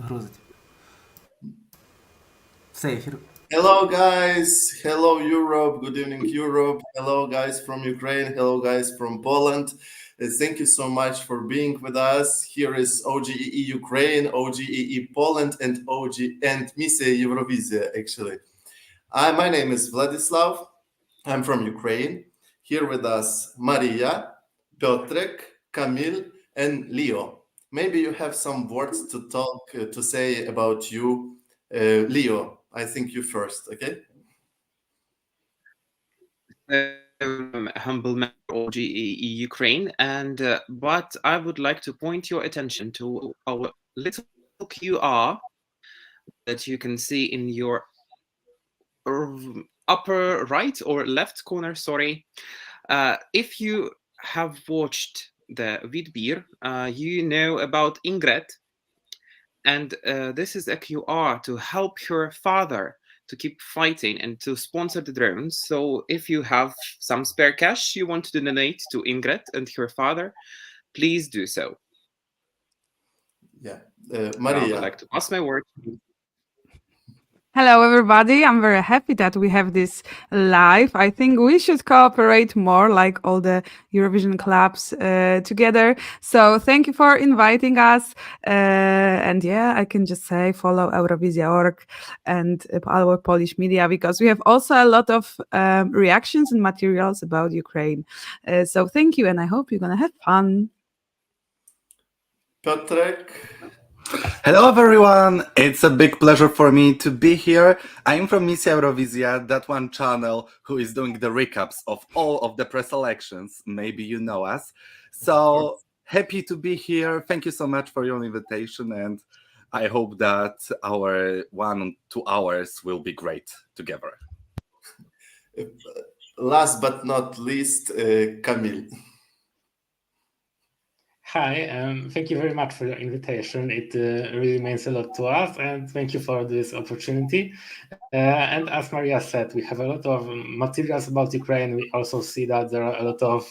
грузить. Все, ефір. Hello guys, hello Europe, good evening Europe, hello guys from Ukraine, hello guys from Poland. Thank you so much for being with us. Here is OGAE Ukraine, OGAE Poland and Misja Eurovizia actually. My name is Vladislav, I'm from Ukraine. Here with us Maria, Piotrek, Kamil and Leo. Maybe you have some words to say about you. Leo, I think you first, okay? Humble member of OGAE Ukraine, and but I would like to point your attention to our little QR that you can see in your upper right or left corner. Sorry, if you have watched the Vidbir, you know about Ingrid. And this is a QR to help her father to keep fighting and to sponsor the drones. So if you have some spare cash you want to donate to Ingrid and her father, please do so. Yeah, Maria. I would like to pass my word. Hello, everybody. I'm very happy that we have this live. I think we should cooperate more like all the Eurovision clubs together. So thank you for inviting us. And yeah, I can just say follow Eurovizia.org and our Polish media, because we have also a lot of reactions and materials about Ukraine. So thank you, and I hope you're going to have fun. Piotrek. Hello everyone, it's a big pleasure for me to be here. I'm from Misja Eurovizia, that one channel who is doing the recaps of all of the pre-selections. Maybe you know us. So happy to be here. Thank you so much for your invitation, and I hope that our 1-2 hours will be great together. Last but not least, Kamil. Hi, thank you very much for your invitation. It really means a lot to us, and thank you for this opportunity. And as Maria said, we have a lot of materials about Ukraine. We also see that there are a lot of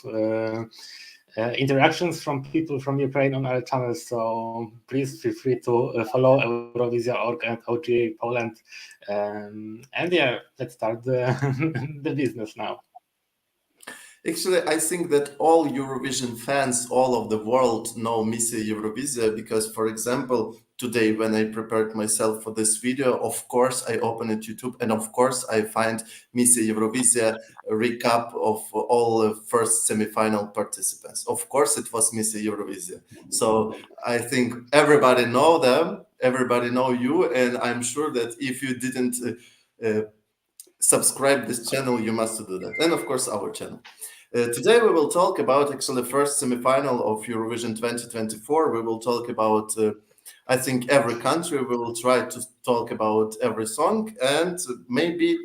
interactions from people from Ukraine on our channel. So please feel free to follow Eurovizia.org and OGAE Poland. And yeah, let's start the business now. Actually, I think that all Eurovision fans all over the world know Misja Eurovizia because, for example, today when I prepared myself for this video, of course, I opened YouTube and of course I find Misja Eurovizia recap of all first semi-final participants. Of course, it was Misja Eurovizia. So I think everybody know them, everybody know you, and I'm sure that if you didn't subscribe this channel, you must do that. And of course, our channel. Today we will talk about actually the first semi-final of Eurovision 2024. We will talk about, I think, every country. We will try to talk about every song, and maybe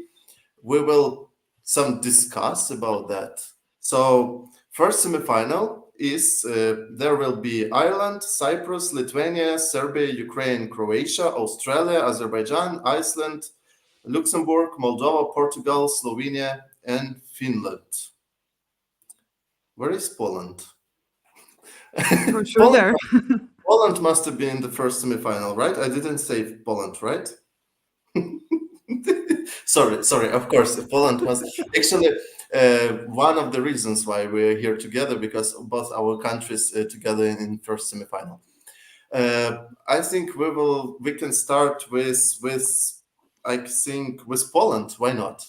we will some discuss about that. So first semi-final is, there will be Ireland, Cyprus, Lithuania, Serbia, Ukraine, Croatia, Australia, Azerbaijan, Iceland, Luxembourg, Moldova, Portugal, Slovenia, and Finland. Where is Poland? For sure there. Poland must have been in the first semi-final, right? I didn't say Poland, right? Sorry, of course, Poland must. Actually, one of the reasons why we're here together, because both our countries together in first semi-final. I think we can start with I think with Poland. Why not?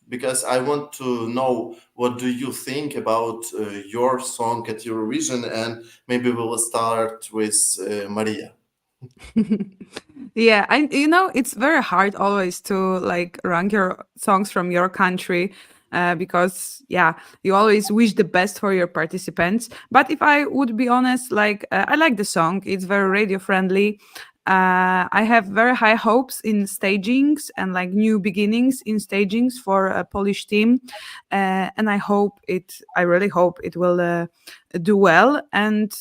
Because I want to know what do you think about your song at Eurovision, and maybe we will start with Maria. Yeah, it's very hard always to like rank your songs from your country. Because you always wish the best for your participants. But if I would be honest, I like the song. It's very radio friendly. I have very high hopes in stagings and like new beginnings in stagings for a Polish team, and I really hope it will do well. And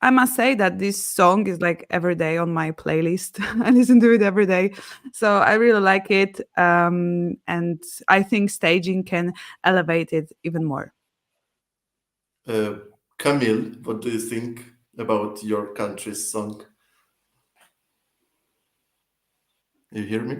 I must say that this song is like every day on my playlist. I listen to it every day, so I really like it, and I think staging can elevate it even more. Kamil, what do you think about your country's song? You hear me?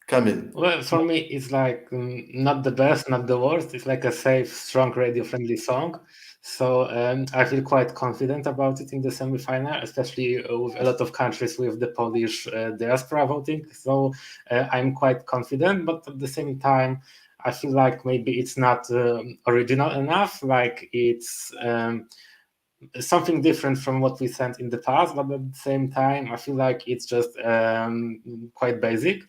Kamil. Well, for me, it's like not the best, not the worst. It's like a safe, strong, radio-friendly song. So I feel quite confident about it in the semi-final, especially with a lot of countries with the Polish diaspora voting. So I'm quite confident, but at the same time, I feel like maybe it's not original enough. Like it's something different from what we sent in the past, but at the same time, I feel like it's just quite basic.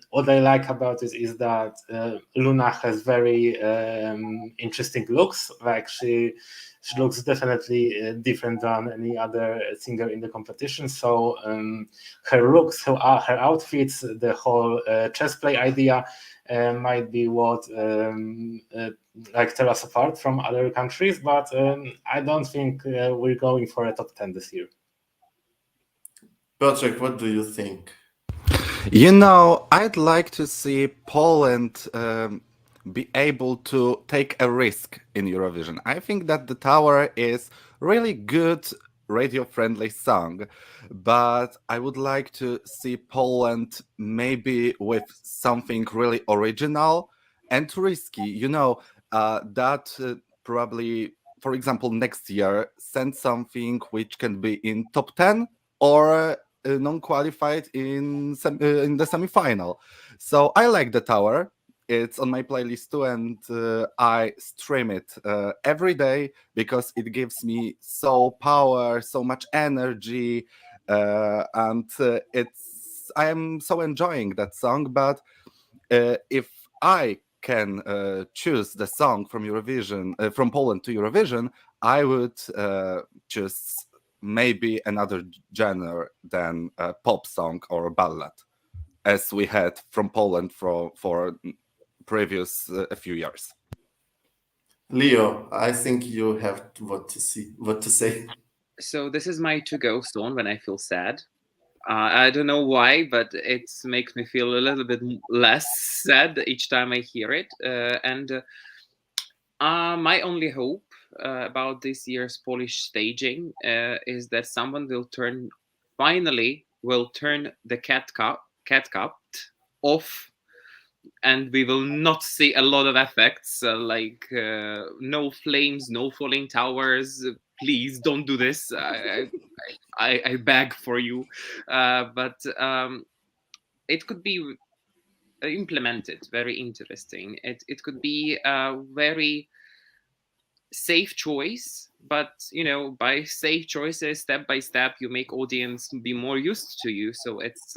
What I like about it is that Luna has very interesting looks. Like she looks definitely different than any other singer in the competition. So her looks, her outfits, the whole chess play idea might be what like tell us apart from other countries. But I don't think we're going for a top 10 this year. Piotrek, what do you think? You know, I'd like to see Poland be able to take a risk in Eurovision. I think that The Tower is really good radio-friendly song, but I would like to see Poland maybe with something really original and risky. You know, that probably, for example, next year, send something which can be in top 10 or non-qualified in the semi-final. So I like The Tower. It's on my playlist too, and I stream it every day because it gives me so much energy, and I am so enjoying that song. But if I can choose the song from Eurovision, from Poland to Eurovision, I would choose maybe another genre than a pop song or a ballad, as we had from Poland for previous a few years. Leo, I think you have what to say. So this is my to-go song when I feel sad. I don't know why, but it makes me feel a little bit less sad each time I hear it. My only hope about this year's Polish staging is that someone will finally turn the cat cup off, and we will not see a lot of effects like no flames, no falling towers. Please don't do this. I beg for you. But it could be implemented very interesting. It could be a very safe choice, but by safe choices, step by step, you make audience be more used to you. So it's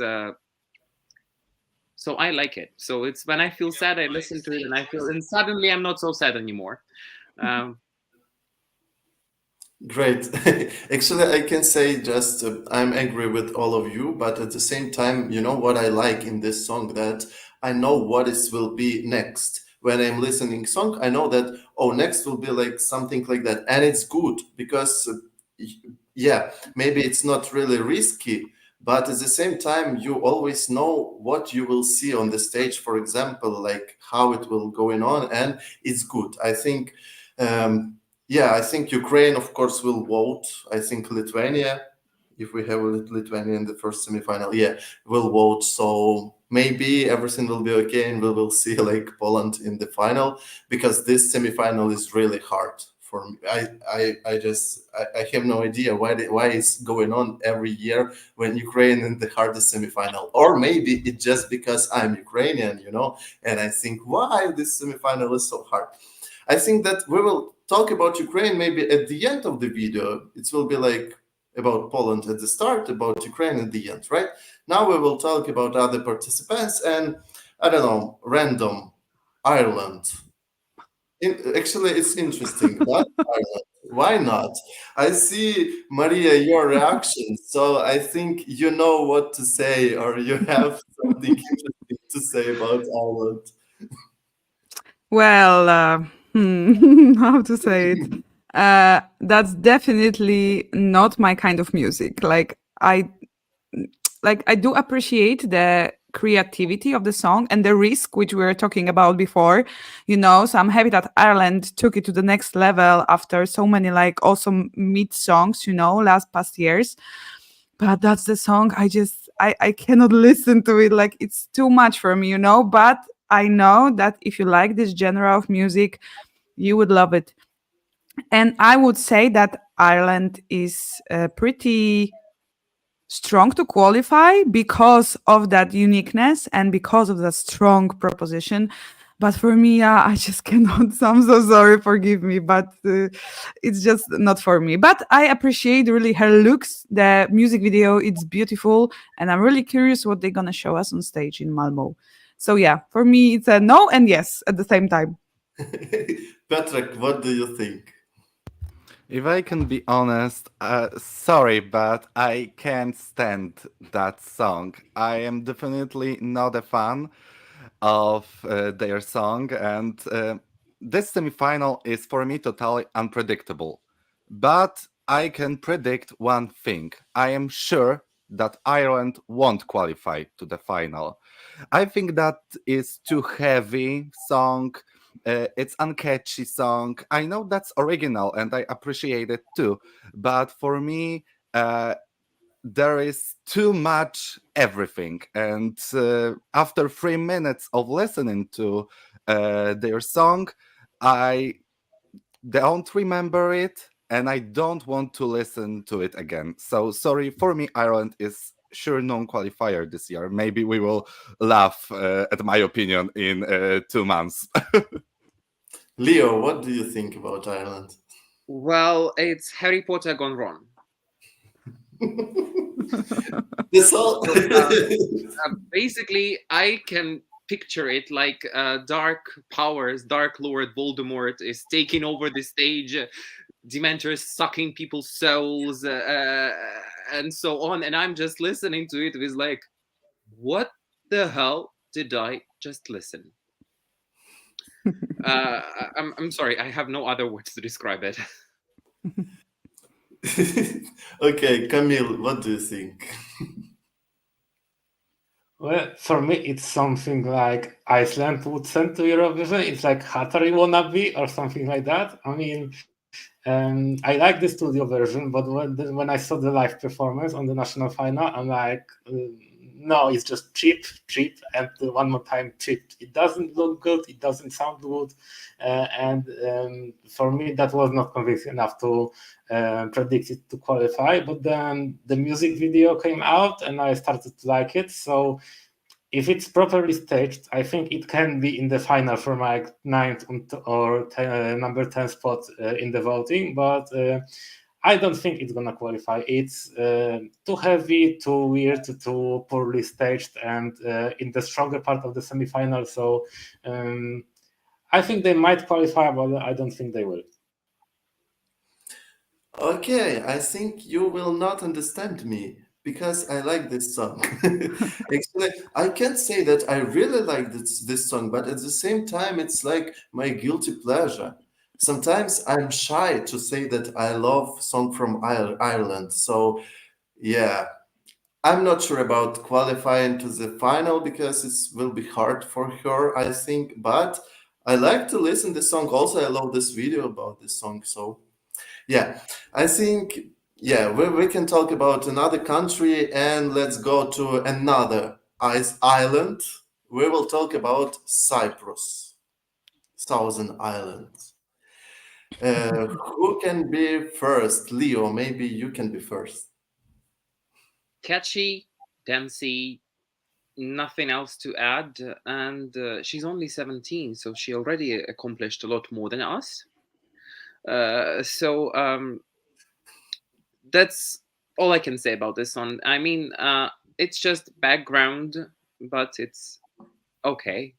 so I like it. So it's when I feel sad, I listen to it, and suddenly I'm not so sad anymore. Great. Actually, I can say just I'm angry with all of you, but at the same time, you know what I like in this song, that I know what it will be next. When I'm listening song, I know that, next will be like something like that. And it's good because, maybe it's not really risky, but at the same time, you always know what you will see on the stage, for example, like how it will going on, and it's good. I think, I think Ukraine, of course, will vote. I think Lithuania, if we have Lithuania in the first semifinal, will vote. So maybe everything will be okay, and we will see like Poland in the final, because this semifinal is really hard for me. I have no idea why it's going on every year when Ukraine in the hardest semifinal, or maybe it's just because I'm Ukrainian, and I think why this semifinal is so hard. I think that we will talk about Ukraine maybe at the end of the video. It will be like about Poland at the start, about Ukraine at the end, right? Now we will talk about other participants and, I don't know, random Ireland. Actually, it's interesting. Not Ireland. Why not? I see, Maria, your reaction. So I think you know what to say, or you have something interesting to say about Ireland. Well, how to say it? That's definitely not my kind of music. I do appreciate the creativity of the song and the risk which we were talking about before, so I'm happy that Ireland took it to the next level after so many awesome mid songs, past years. but that's the song I cannot listen to it. Like, it's too much for me, but I know that if you like this genre of music, you would love it. And I would say that Ireland is pretty strong to qualify because of that uniqueness and because of that strong proposition. But for me, I just cannot. So I'm so sorry, forgive me, but it's just not for me. But I appreciate really her looks, the music video, it's beautiful. And I'm really curious what they're going to show us on stage in Malmo. So yeah, for me, it's a no and yes at the same time. Patrick, what do you think? If I can be honest, sorry, but I can't stand that song. I am definitely not a fan of their song, and this semifinal is for me totally unpredictable. But I can predict one thing. I am sure that Ireland won't qualify to the final. I think that is too heavy song. It's uncatchy song. I know that's original and I appreciate it too. But for me, there is too much everything. And after 3 minutes of listening to their song, I don't remember it and I don't want to listen to it again. So sorry, for me, Ireland is sure non-qualifier this year. Maybe we will laugh at my opinion in 2 months. Leo, what do you think about Ireland? Well, it's Harry Potter gone wrong. This all Basically, I can picture it like dark powers, Dark Lord Voldemort is taking over the stage, Dementors sucking people's souls, and so on. And I'm just listening to it. It was like, what the hell did I just listen? I'm sorry, I have no other words to describe it. Okay, Camille, what do you think? Well, for me, it's something like Iceland would send to Eurovision. It's like Hatari wannabe or something like that. I mean, I like the studio version, but when I saw the live performance on the national final, I'm like, no, it's just cheap, and one more time, cheap. It doesn't look good, it doesn't sound good, and for me, that was not convincing enough to predict it to qualify. But then the music video came out, and I started to like it. So if it's properly staged, I think it can be in the final for my 9th or number 10 spot in the voting, but I don't think it's gonna qualify. It's too heavy, too weird, too poorly staged, and in the stronger part of the semifinal. So I think they might qualify, but I don't think they will. Okay, I think you will not understand me because I like this song. Actually, I can't say that I really like this song, but at the same time, it's like my guilty pleasure. Sometimes I'm shy to say that I love song from Ireland. So yeah, I'm not sure about qualifying to the final because it will be hard for her, I think. But I like to listen to the song. Also, I love this video about this song. So yeah, I think, yeah, we can talk about another country and let's go to another island. We will talk about Cyprus, Southern Islands. Who can be first? Leo, maybe you can be first. Catchy, dancey, nothing else to add. And she's only 17, so she already accomplished a lot more than us. So that's all I can say about this one. I mean, it's just background, but it's okay.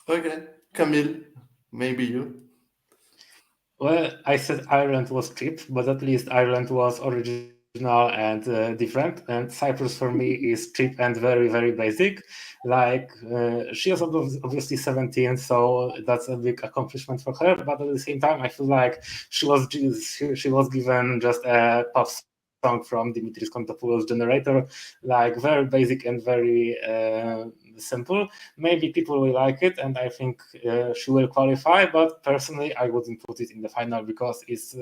Okay, Camille, maybe you. Well, I said Ireland was cheap, but at least Ireland was original and different. And Cyprus for me is cheap and very, very basic. Like she was obviously 17, so that's a big accomplishment for her. But at the same time, I feel like she was given just a pop song from Dimitris Kontopoulos' Generator, like very basic and very simple. Maybe people will like it, and I think she will qualify. But personally, I wouldn't put it in the final because it's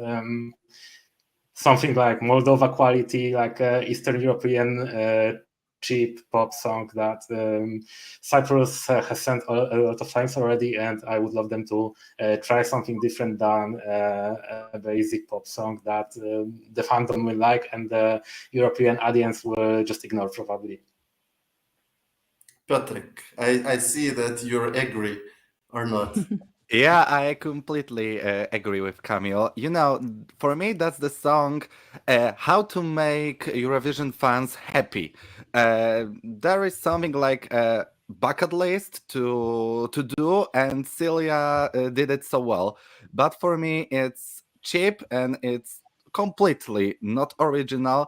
something like Moldova quality, like Eastern European cheap pop song that Cyprus has sent a lot of times already, and I would love them to try something different than a basic pop song that the fandom will like and the European audience will just ignore probably. Patrick, I see that you agree or not. Yeah, I completely agree with Camille. You know, for me, that's the song how to make Eurovision fans happy. There is something like a bucket list to do, and Celia did it so well. But for me, it's cheap and it's completely not original.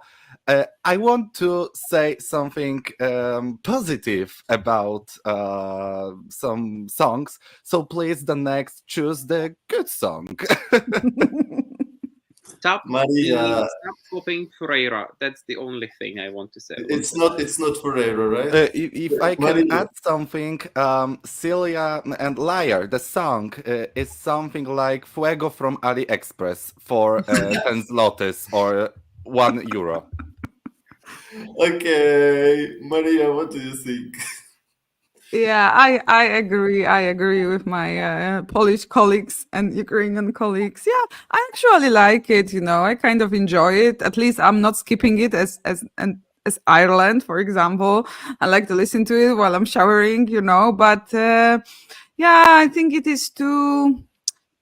I want to say something positive about some songs. So please, the next, choose the good song. Stop Maria, stop copying Ferreira. That's the only thing I want to say. it's not Ferreira, right? If I can Maria. add something, Celia and Liar, the song is something like Fuego from AliExpress for 10 zlotys or €1. Okay, Maria, what do you think? Yeah, I agree. I agree with my Polish colleagues and Ukrainian colleagues. Yeah, I actually like it. You know, I kind of enjoy it. At least I'm not skipping it as Ireland, for example. I like to listen to it while I'm showering. You know, but yeah, I think it is too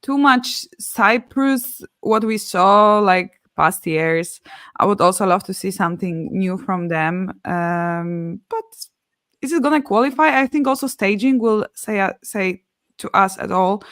much Cyprus. What we saw like past years. I would also love to see something new from them. But is it gonna qualify? I think also staging will say to us at all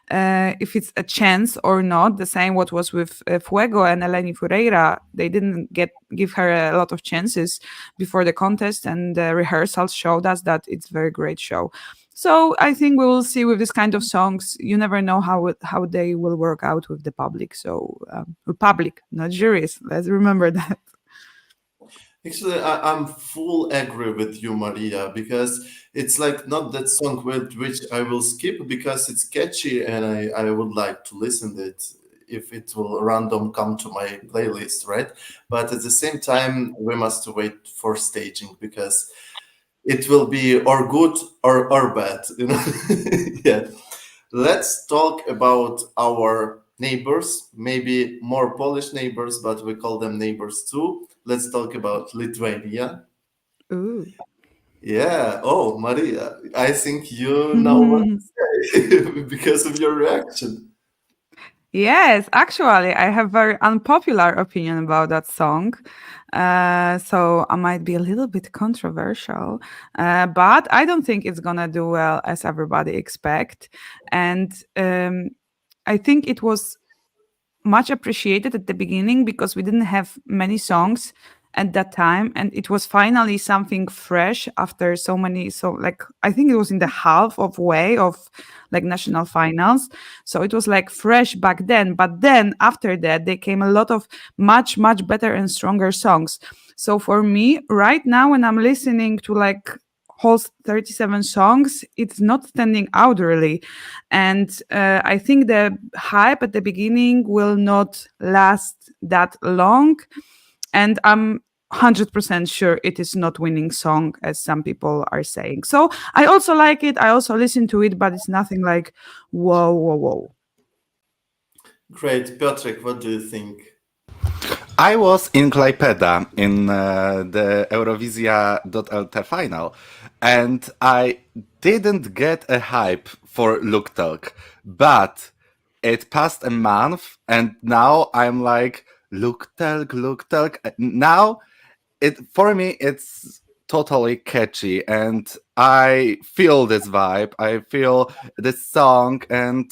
if it's a chance or not. The same what was with Fuego and Eleni Ferreira. They didn't give her a lot of chances before the contest, and the rehearsals showed us that it's a very great show. So I think we will see with this kind of songs. You never know how they will work out with the public. So public, not juries. Let's remember that. Actually, I'm full agree with you, Maria, because it's like not that song with which I will skip because it's catchy and I would like to listen to it if it will random come to my playlist, right? But at the same time, we must wait for staging because it will be or good or bad, you know. Yeah. Let's talk about our neighbors, maybe more Polish neighbors, but we call them neighbors too. Let's talk about Lithuania. Ooh. Yeah. Oh, Maria, I think you know what to say because of your reaction. Yes, actually, I have very unpopular opinion about that song. So I might be a little bit controversial, but I don't think it's gonna do well as everybody expect. And I think it was much appreciated at the beginning because we didn't have many songs at that time, and it was finally something fresh after so many. So like I think it was in the half of way of like national finals, so it was like fresh back then. But then after that there came a lot of much better and stronger songs. So for me right now, when I'm listening to like whole 37 songs, it's not standing out really. And I think the hype at the beginning will not last that long. And I'm 100% sure it is not winning song, as some people are saying. So I also like it. I also listen to it, but it's nothing like whoa. Great. Patrick, what do you think? I was in Klaipeda in the Eurowizja.lt final, and I didn't get a hype for Luktelk, but it passed a month, and now I'm like, Luktelk. Now, for me, it's totally catchy, and I feel this vibe, I feel this song, and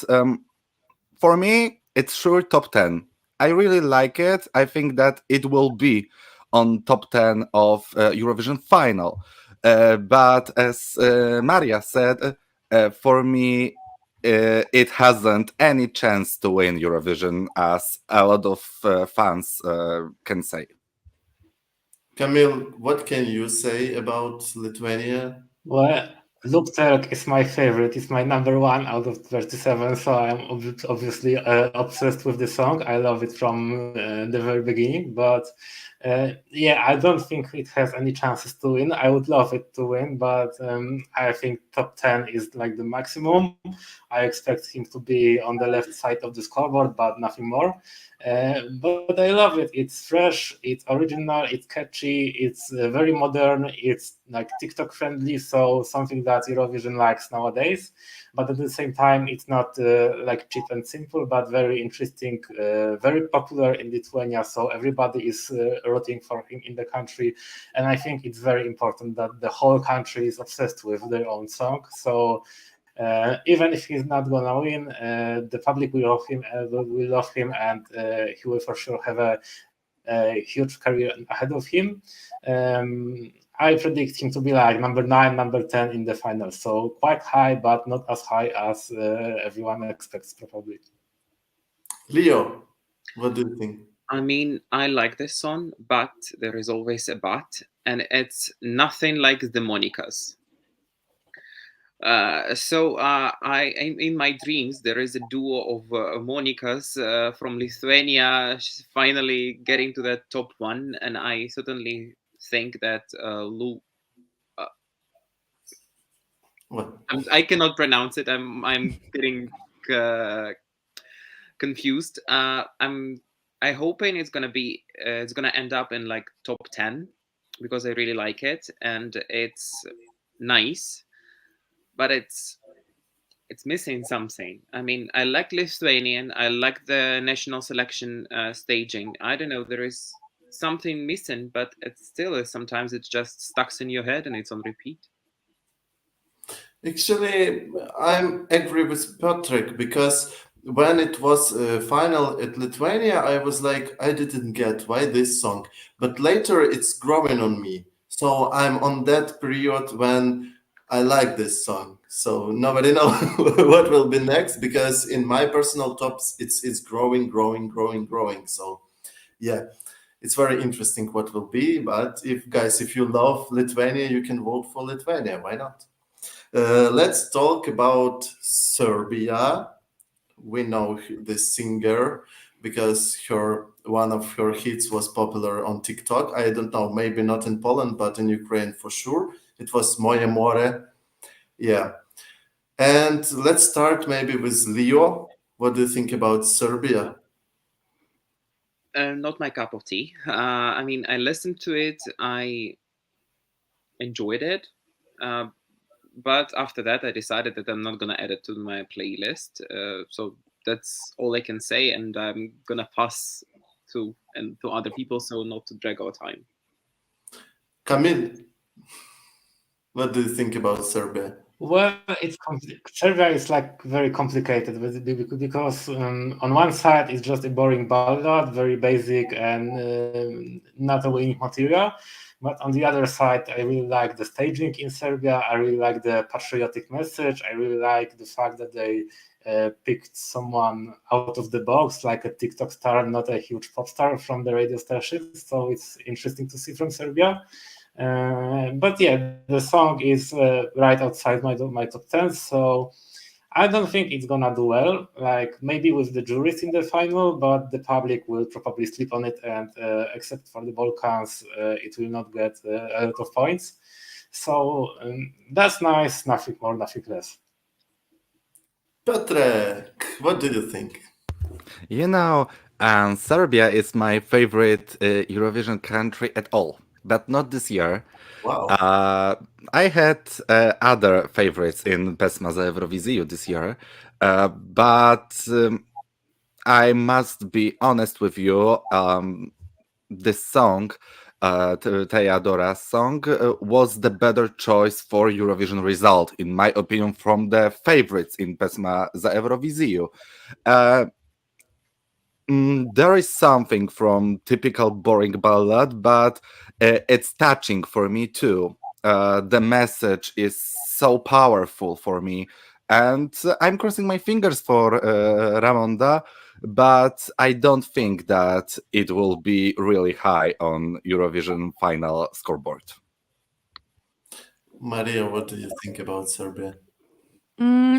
for me, it's sure top 10. I really like it. I think that it will be on top 10 of Eurovision final. But as Maria said, for me, it hasn't any chance to win Eurovision, as a lot of fans can say. Camille, what can you say about Lithuania? Well, Lukterk is my favorite. It's my number one out of 37. So I'm obviously obsessed with the song. I love it from the very beginning. But yeah, I don't think it has any chances to win. I would love it to win, but I think top 10 is like the maximum. I expect him to be on the left side of the scoreboard, but nothing more. But I love it. It's fresh, it's original, it's catchy, it's very modern, it's like TikTok friendly, so something that Eurovision likes nowadays. But at the same time, it's not like cheap and simple, but very interesting, very popular in Lithuania. So everybody is rooting for him in the country, and I think it's very important that the whole country is obsessed with their own song. So. Even if he's not gonna win, the public will love him, and he will for sure have a huge career ahead of him. I predict him to be like number 9, number 10 in the final, so quite high, but not as high as everyone expects, probably. Leo, what do you think? I mean, I like this song, but there is always a but, and it's nothing like the Monicas. I in my dreams there is a duo of Monicas from Lithuania finally getting to that top one, and I certainly think that What? I cannot pronounce it. I'm getting confused. I'm hoping it's gonna end up in like top 10 because I really like it and it's nice. But it's missing something. I mean, I like Lithuanian. I like the national selection staging. I don't know. There is something missing, but it still is. Sometimes it just stuck in your head and it's on repeat. Actually, I'm agree with Patrick because when it was final at Lithuania, I was like, I didn't get why this song. But later it's growing on me. So I'm on that period when I like this song. So nobody know what will be next because in my personal tops, it's growing. So yeah, it's very interesting what will be. But if you love Lithuania, you can vote for Lithuania. Why not? Let's talk about Serbia. We know this singer because one of her hits was popular on TikTok. I don't know, maybe not in Poland, but in Ukraine for sure. It was Moje More. Yeah. And let's start maybe with Leo. What do you think about Serbia? Not my cup of tea. I mean, I listened to it. I enjoyed it. But after that, I decided that I'm not going to add it to my playlist. So that's all I can say. And I'm going to pass to other people so not to drag our time. Camille, what do you think about Serbia? Well, Serbia is like very complicated because on one side it's just a boring ballad, very basic and not a winning material. But on the other side, I really like the staging in Serbia. I really like the patriotic message. I really like the fact that they picked someone out of the box, like a TikTok star, not a huge pop star from the radio station. So it's interesting to see from Serbia. But yeah, the song is right outside my top 10, so I don't think it's gonna do well. Like maybe with the juries in the final, but the public will probably sleep on it, and except for the Balkans, it will not get a lot of points. So that's nice. Nothing more, nothing less. Patrick, what do you think? You know, Serbia is my favorite Eurovision country at all, but not this year. Wow. I had other favorites in Pesma za Eurowizję this year, but I must be honest with you. This song, Teodora's song, was the better choice for Eurovision result, in my opinion, from the favorites in Pesma za Eurowizję. There is something from typical boring ballad, but it's touching for me too. The message is so powerful for me, and I'm crossing my fingers for Ramonda, but I don't think that it will be really high on Eurovision final scoreboard. Maria, what do you think about Serbia?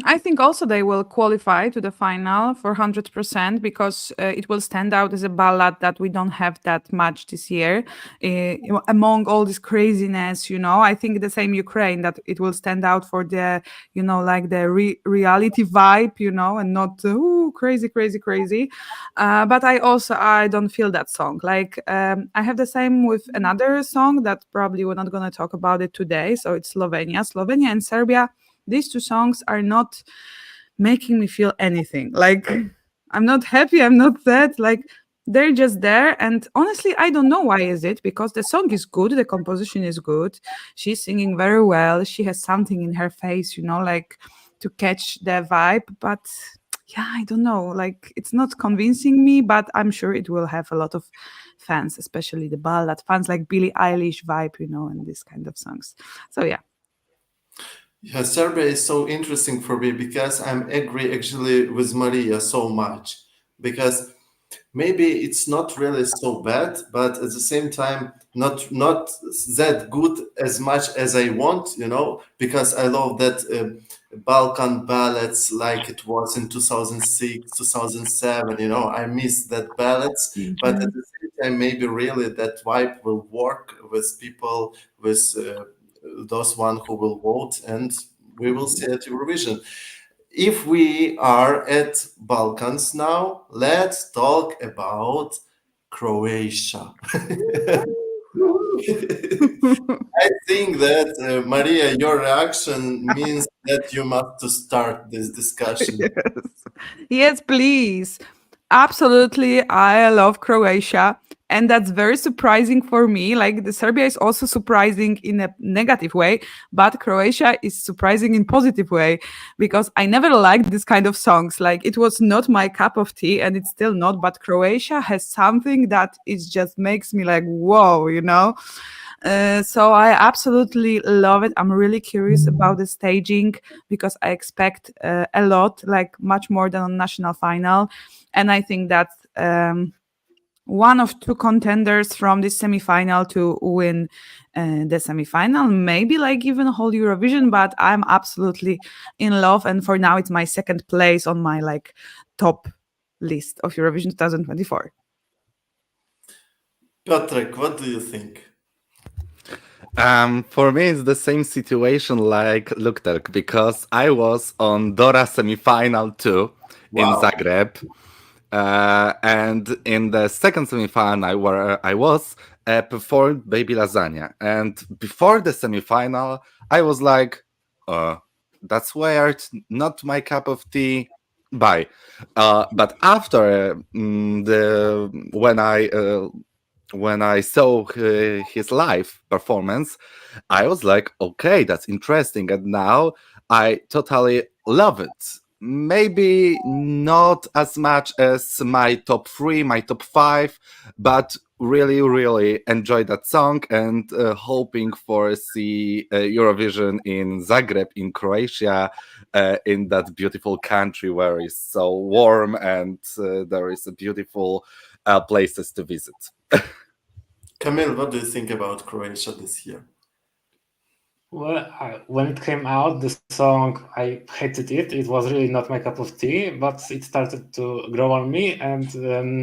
I think also they will qualify to the final for 100% because it will stand out as a ballad that we don't have that much this year. Among all this craziness, I think the same Ukraine that it will stand out for the, like the reality vibe, and not crazy, crazy, crazy. But I don't feel that song. Like I have the same with another song that probably we're not going to talk about it today. So it's Slovenia and Serbia. These two songs are not making me feel anything. Like, I'm not happy, I'm not sad. Like, they're just there. And honestly, I don't know why is it, because the song is good, the composition is good. She's singing very well. She has something in her face, like to catch the vibe. But yeah, I don't know. Like, it's not convincing me, but I'm sure it will have a lot of fans, especially the ballad fans, like Billie Eilish vibe, and this kind of songs. So yeah. Yeah, Serbia is so interesting for me because I'm agree actually with Maria so much, because maybe it's not really so bad, but at the same time not that good as much as I want, because I love that Balkan ballads like it was in 2006, 2007. I miss that ballads, but at the same time maybe really that vibe will work with people, with those one who will vote, and we will see at Eurovision. If we are at Balkans now, let's talk about Croatia. I think that Maria, your reaction means that you must to start this discussion. Yes, please. Absolutely, I love Croatia, and that's very surprising for me. Like the Serbia is also surprising in a negative way, but Croatia is surprising in positive way, because I never liked this kind of songs. Like it was not my cup of tea, and it's still not. But Croatia has something that it just makes me like, whoa, So I absolutely love it. I'm really curious about the staging because I expect a lot, like much more than on national final. And I think that's one of two contenders from this semifinal to win the semifinal, maybe like even a whole Eurovision, but I'm absolutely in love. And for now, it's my second place on my like top list of Eurovision 2024. Patrick, what do you think? For me, it's the same situation like Lukterk, because I was on Dora semifinal too in Zagreb. And in the second semifinal where I was, performed Baby Lasagna. And before the semifinal, I was like, that's weird, not my cup of tea, bye. But after when I saw his live performance, I was like, okay, that's interesting. And now I totally love it. Maybe not as much as my top 3, my top 5, but really, really enjoy that song, and hoping for see Eurovision in Zagreb, in Croatia, in that beautiful country where it's so warm and there is a beautiful places to visit. Kamil, what do you think about Croatia this year? Well, when it came out, the song, I hated it. It was really not my cup of tea, but it started to grow on me, and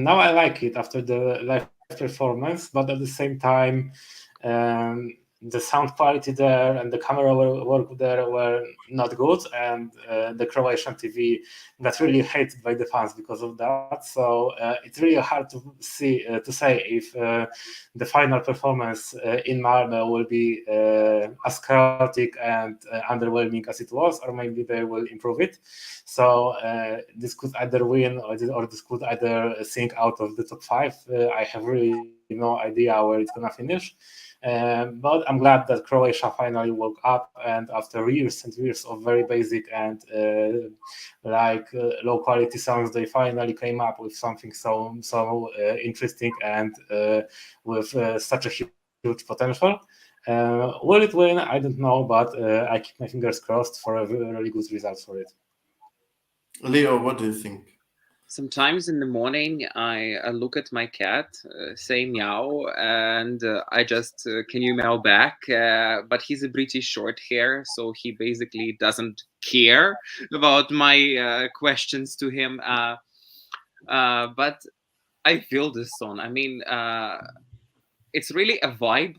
now I like it after the live performance. But at the same time, the sound quality there and the camera work there were not good, and the Croatian TV got really hated by the fans because of that. So it's really hard to say if the final performance in Malmö will be as chaotic and underwhelming as it was, or maybe they will improve it. So this could either win or this could either sink out of the top 5. I have really no idea where it's gonna finish. But I'm glad that Croatia finally woke up, and after years and years of very basic and low quality songs, they finally came up with something so interesting and with such a huge potential. Will it win? I don't know, but I keep my fingers crossed for a really good result for it. Leo, what do you think? Sometimes in the morning, I look at my cat, say meow, and I just, can you meow back? But he's a British short hair, so he basically doesn't care about my questions to him. But I feel this song. I mean, it's really a vibe.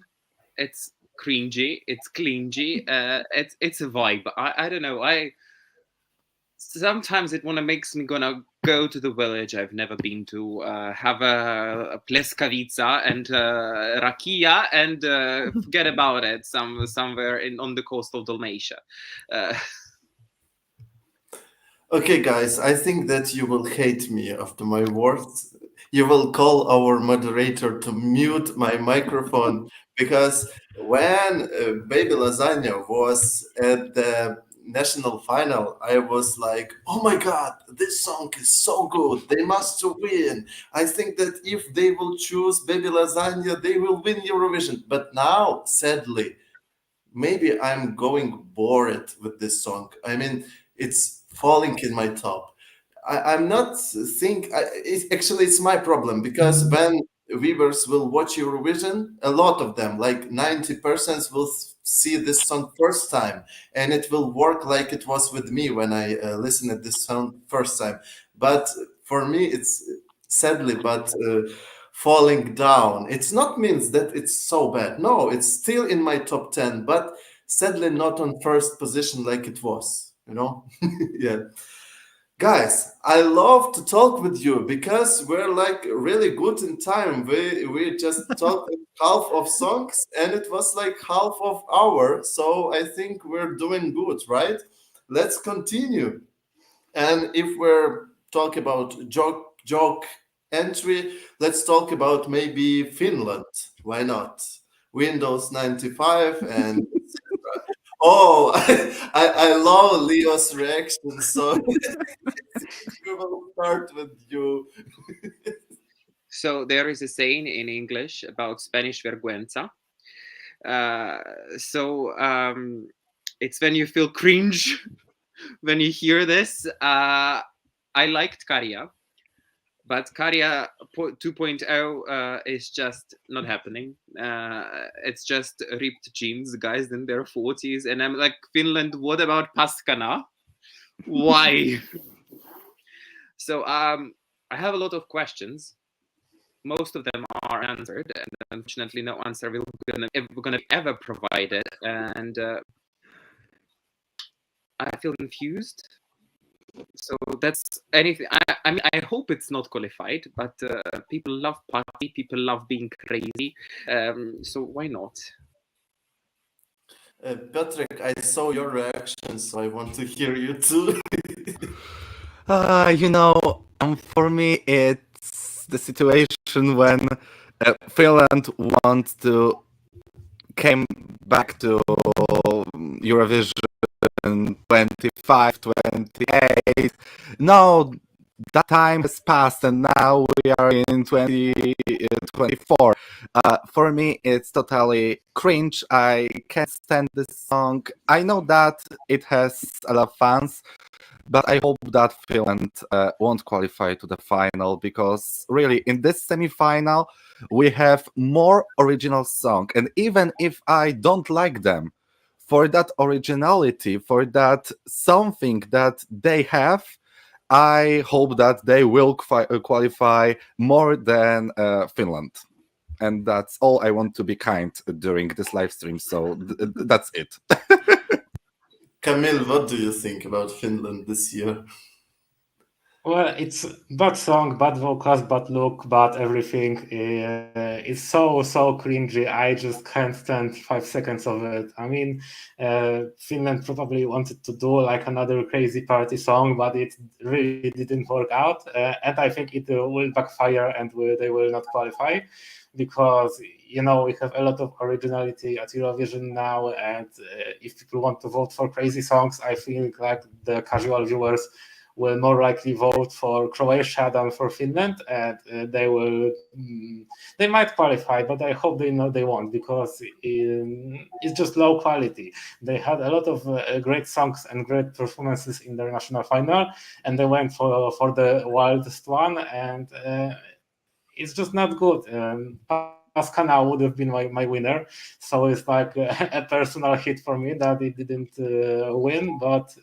It's cringy. It's clingy. It's a vibe. I don't know. Sometimes it makes me gonna go to the village I've never been to, have a pleskavica and rakia, and forget about it somewhere on the coast of Dalmatia. Okay, guys, I think that you will hate me after my words. You will call our moderator to mute my microphone because when Baby Lasagna was at the national final, I was like, oh my God, this song is so good. They must win. I think that if they will choose Baby Lasagna, they will win Eurovision. But now, sadly, maybe I'm going bored with this song. I mean, it's falling in my top. I'm not it's my problem because when viewers will watch Eurovision, a lot of them, like 90%, will see this song first time, and it will work like it was with me when I listened to this song first time. But for me, it's sadly, but falling down. It's not means that it's so bad. No, it's still in my top 10, but sadly not on first position like it was, you know? Yeah. Guys, I love to talk with you because we're like really good in time. We just talked half of songs and it was like half of hour. So I think we're doing good, right? Let's continue. And if we're talking about joke entry, let's talk about maybe Finland. Why not? Windows 95 and oh, I love Leo's reaction. So we will start with you. So there is a saying in English about Spanish vergüenza. It's when you feel cringe when you hear this. I liked Karia, but Karia 2.0 is just not happening. It's just ripped jeans, guys in their 40s. And I'm like, Finland, what about Paskana? Why? So I have a lot of questions. Most of them are answered, and unfortunately, no answer will gonna be ever provided. And I feel confused. So that's anything. I mean, I hope it's not qualified, but people love party. People love being crazy. So why not? Patrick, I saw your reaction, so I want to hear you too. For me, it's the situation when Finland wants to came back to Eurovision 25, 28. No, that time has passed and now we are in 2024. For me, it's totally cringe. I can't stand this song. I know that it has a lot of fans, but I hope that Finland won't qualify to the final because really in this semi-final we have more original songs, and even if I don't like them, for that originality, for that something that they have, I hope that they will qualify more than Finland. And that's all. I want to be kind during this live stream, so that's it. Camille, what do you think about Finland this year? Well, it's bad song, bad vocals, bad look, bad everything. It's so cringy. I just can't stand 5 seconds of it. I mean, Finland probably wanted to do like another crazy party song, but it really didn't work out. And I think it will backfire and they will not qualify because, we have a lot of originality at Eurovision now. And if people want to vote for crazy songs, I feel like the casual viewers will more likely vote for Croatia than for Finland, and they might qualify, but I hope they won't, because it's just low quality. They had a lot of great songs and great performances in their national final, and they went for the wildest one, and it's just not good. Pascana would have been my winner, so it's like a personal hit for me that it didn't win. But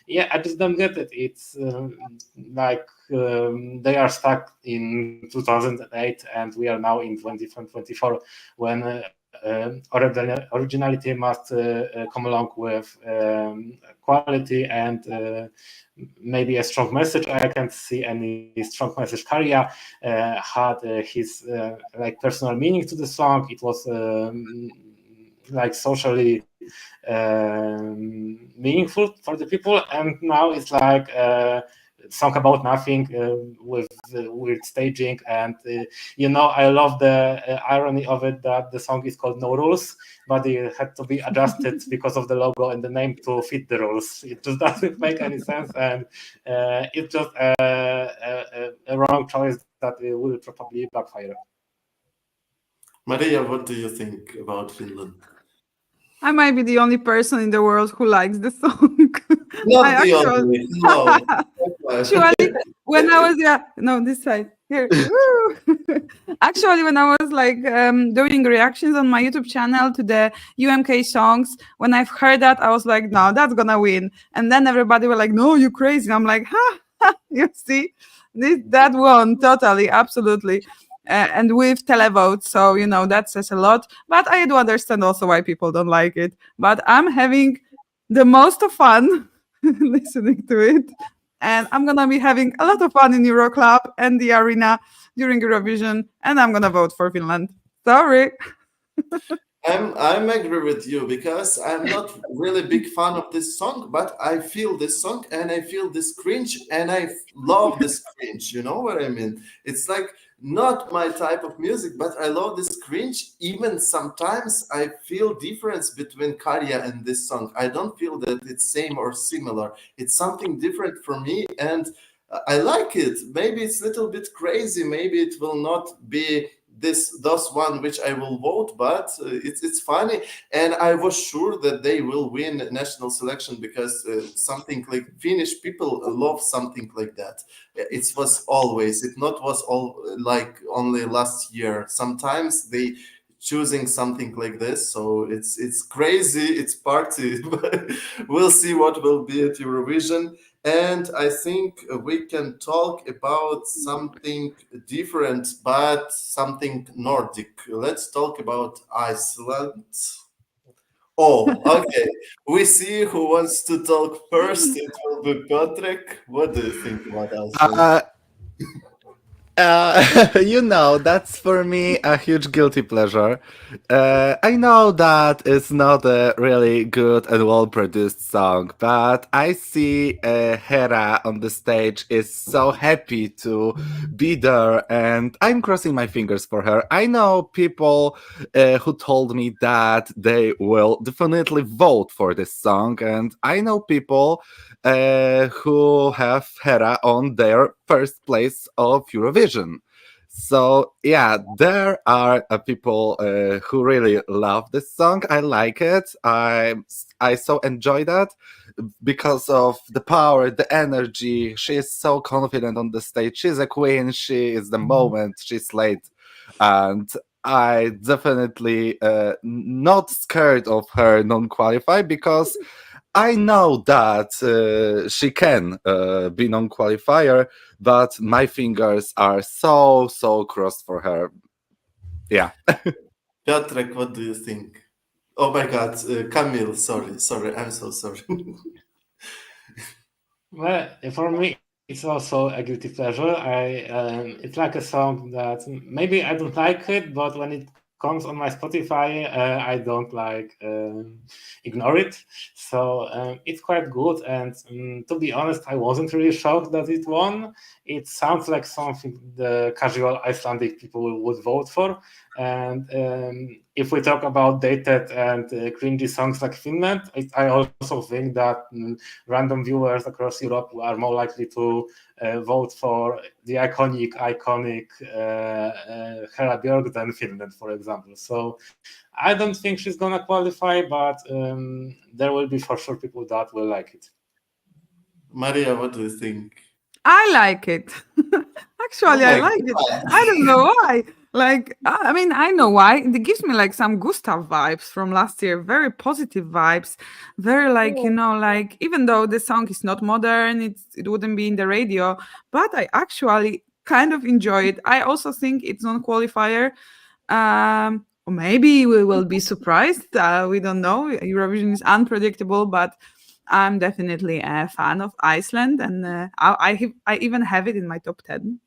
yeah, I just don't get it. It's like they are stuck in 2008, and we are now in 2024, when originality must come along with quality and maybe a strong message. I can't see any strong message. Karja had his like personal meaning to the song. It was like socially meaningful for the people, and now it's like song about nothing with weird staging. And I love the irony of it, that the song is called No Rules, but it had to be adjusted because of the logo and the name to fit the rules. It just doesn't make any sense, and it's just a wrong choice that will probably backfire. Maria, what do you think about Finland? I might be the only person in the world who likes the song. Not the only. No. Actually, when I was this side here. Actually, when I was like doing reactions on my YouTube channel to the UMK songs, when I've heard that, I was like, no, that's gonna win. And then everybody were like, no, you crazy. I'm like, you see, that won totally, absolutely. And with televote, so that says a lot. But I do understand also why people don't like it. But I'm having the most of fun listening to it, and I'm gonna be having a lot of fun in Euroclub and the arena during Eurovision, and I'm gonna vote for Finland. Sorry. I'm agree with you, because I'm not really big fan of this song, but I feel this song and I feel this cringe, and I love this cringe. You know what I mean? It's like not my type of music, but I love this cringe. Even sometimes I feel difference between Karja and this song. I don't feel that it's same or similar. It's something different for me, and I like it. Maybe it's a little bit crazy. Maybe it will not be those one which I will vote, but it's funny, and I was sure that they will win national selection, because something like Finnish people love something like that. It was all like only last year. Sometimes they choosing something like this, so it's crazy, it's party. But we'll see what will be at Eurovision. And I think we can talk about something different, but something Nordic. Let's talk about Iceland. Oh, okay. We see who wants to talk first. It will be Patrick. What do you think about Iceland? That's for me a huge guilty pleasure. I know that it's not a really good and well-produced song, but I see Hera on the stage is so happy to be there, and I'm crossing my fingers for her. I know people who told me that they will definitely vote for this song, and I know people who have Hera on their first place of Eurovision. So yeah, there are people who really love this song. I like it. I so enjoy that because of the power, the energy. She is so confident on the stage. She's a queen. She is the moment. She's late, and I definitely not scared of her non-qualify, because I know that she can be non-qualifier, but my fingers are so crossed for her. Yeah. Patrick, what do you think? Oh my God, Camille, sorry, I'm so sorry. Well, for me, it's also a guilty pleasure. It's like a song that maybe I don't like it, but when it comes on my Spotify, I don't ignore it. So it's quite good. And to be honest, I wasn't really shocked that it won. It sounds like something the casual Icelandic people would vote for. And if we talk about dated and cringy songs like Finland, I also think that random viewers across Europe are more likely to vote for the iconic Hera Björk than Finland, for example. So I don't think she's gonna qualify, but there will be for sure people that will like it. Maria, what do you think? I like it. Actually, Oh I my like it. God. I don't know why. Like, I mean, I know why. It gives me like some Gustav vibes from last year. Very positive vibes. Very like, you know, like even though the song is not modern, it wouldn't be in the radio, but I actually kind of enjoy it. I also think it's non-qualifier. Or maybe we will be surprised. We don't know. Eurovision is unpredictable, but I'm definitely a fan of Iceland, and I even have it in my top 10.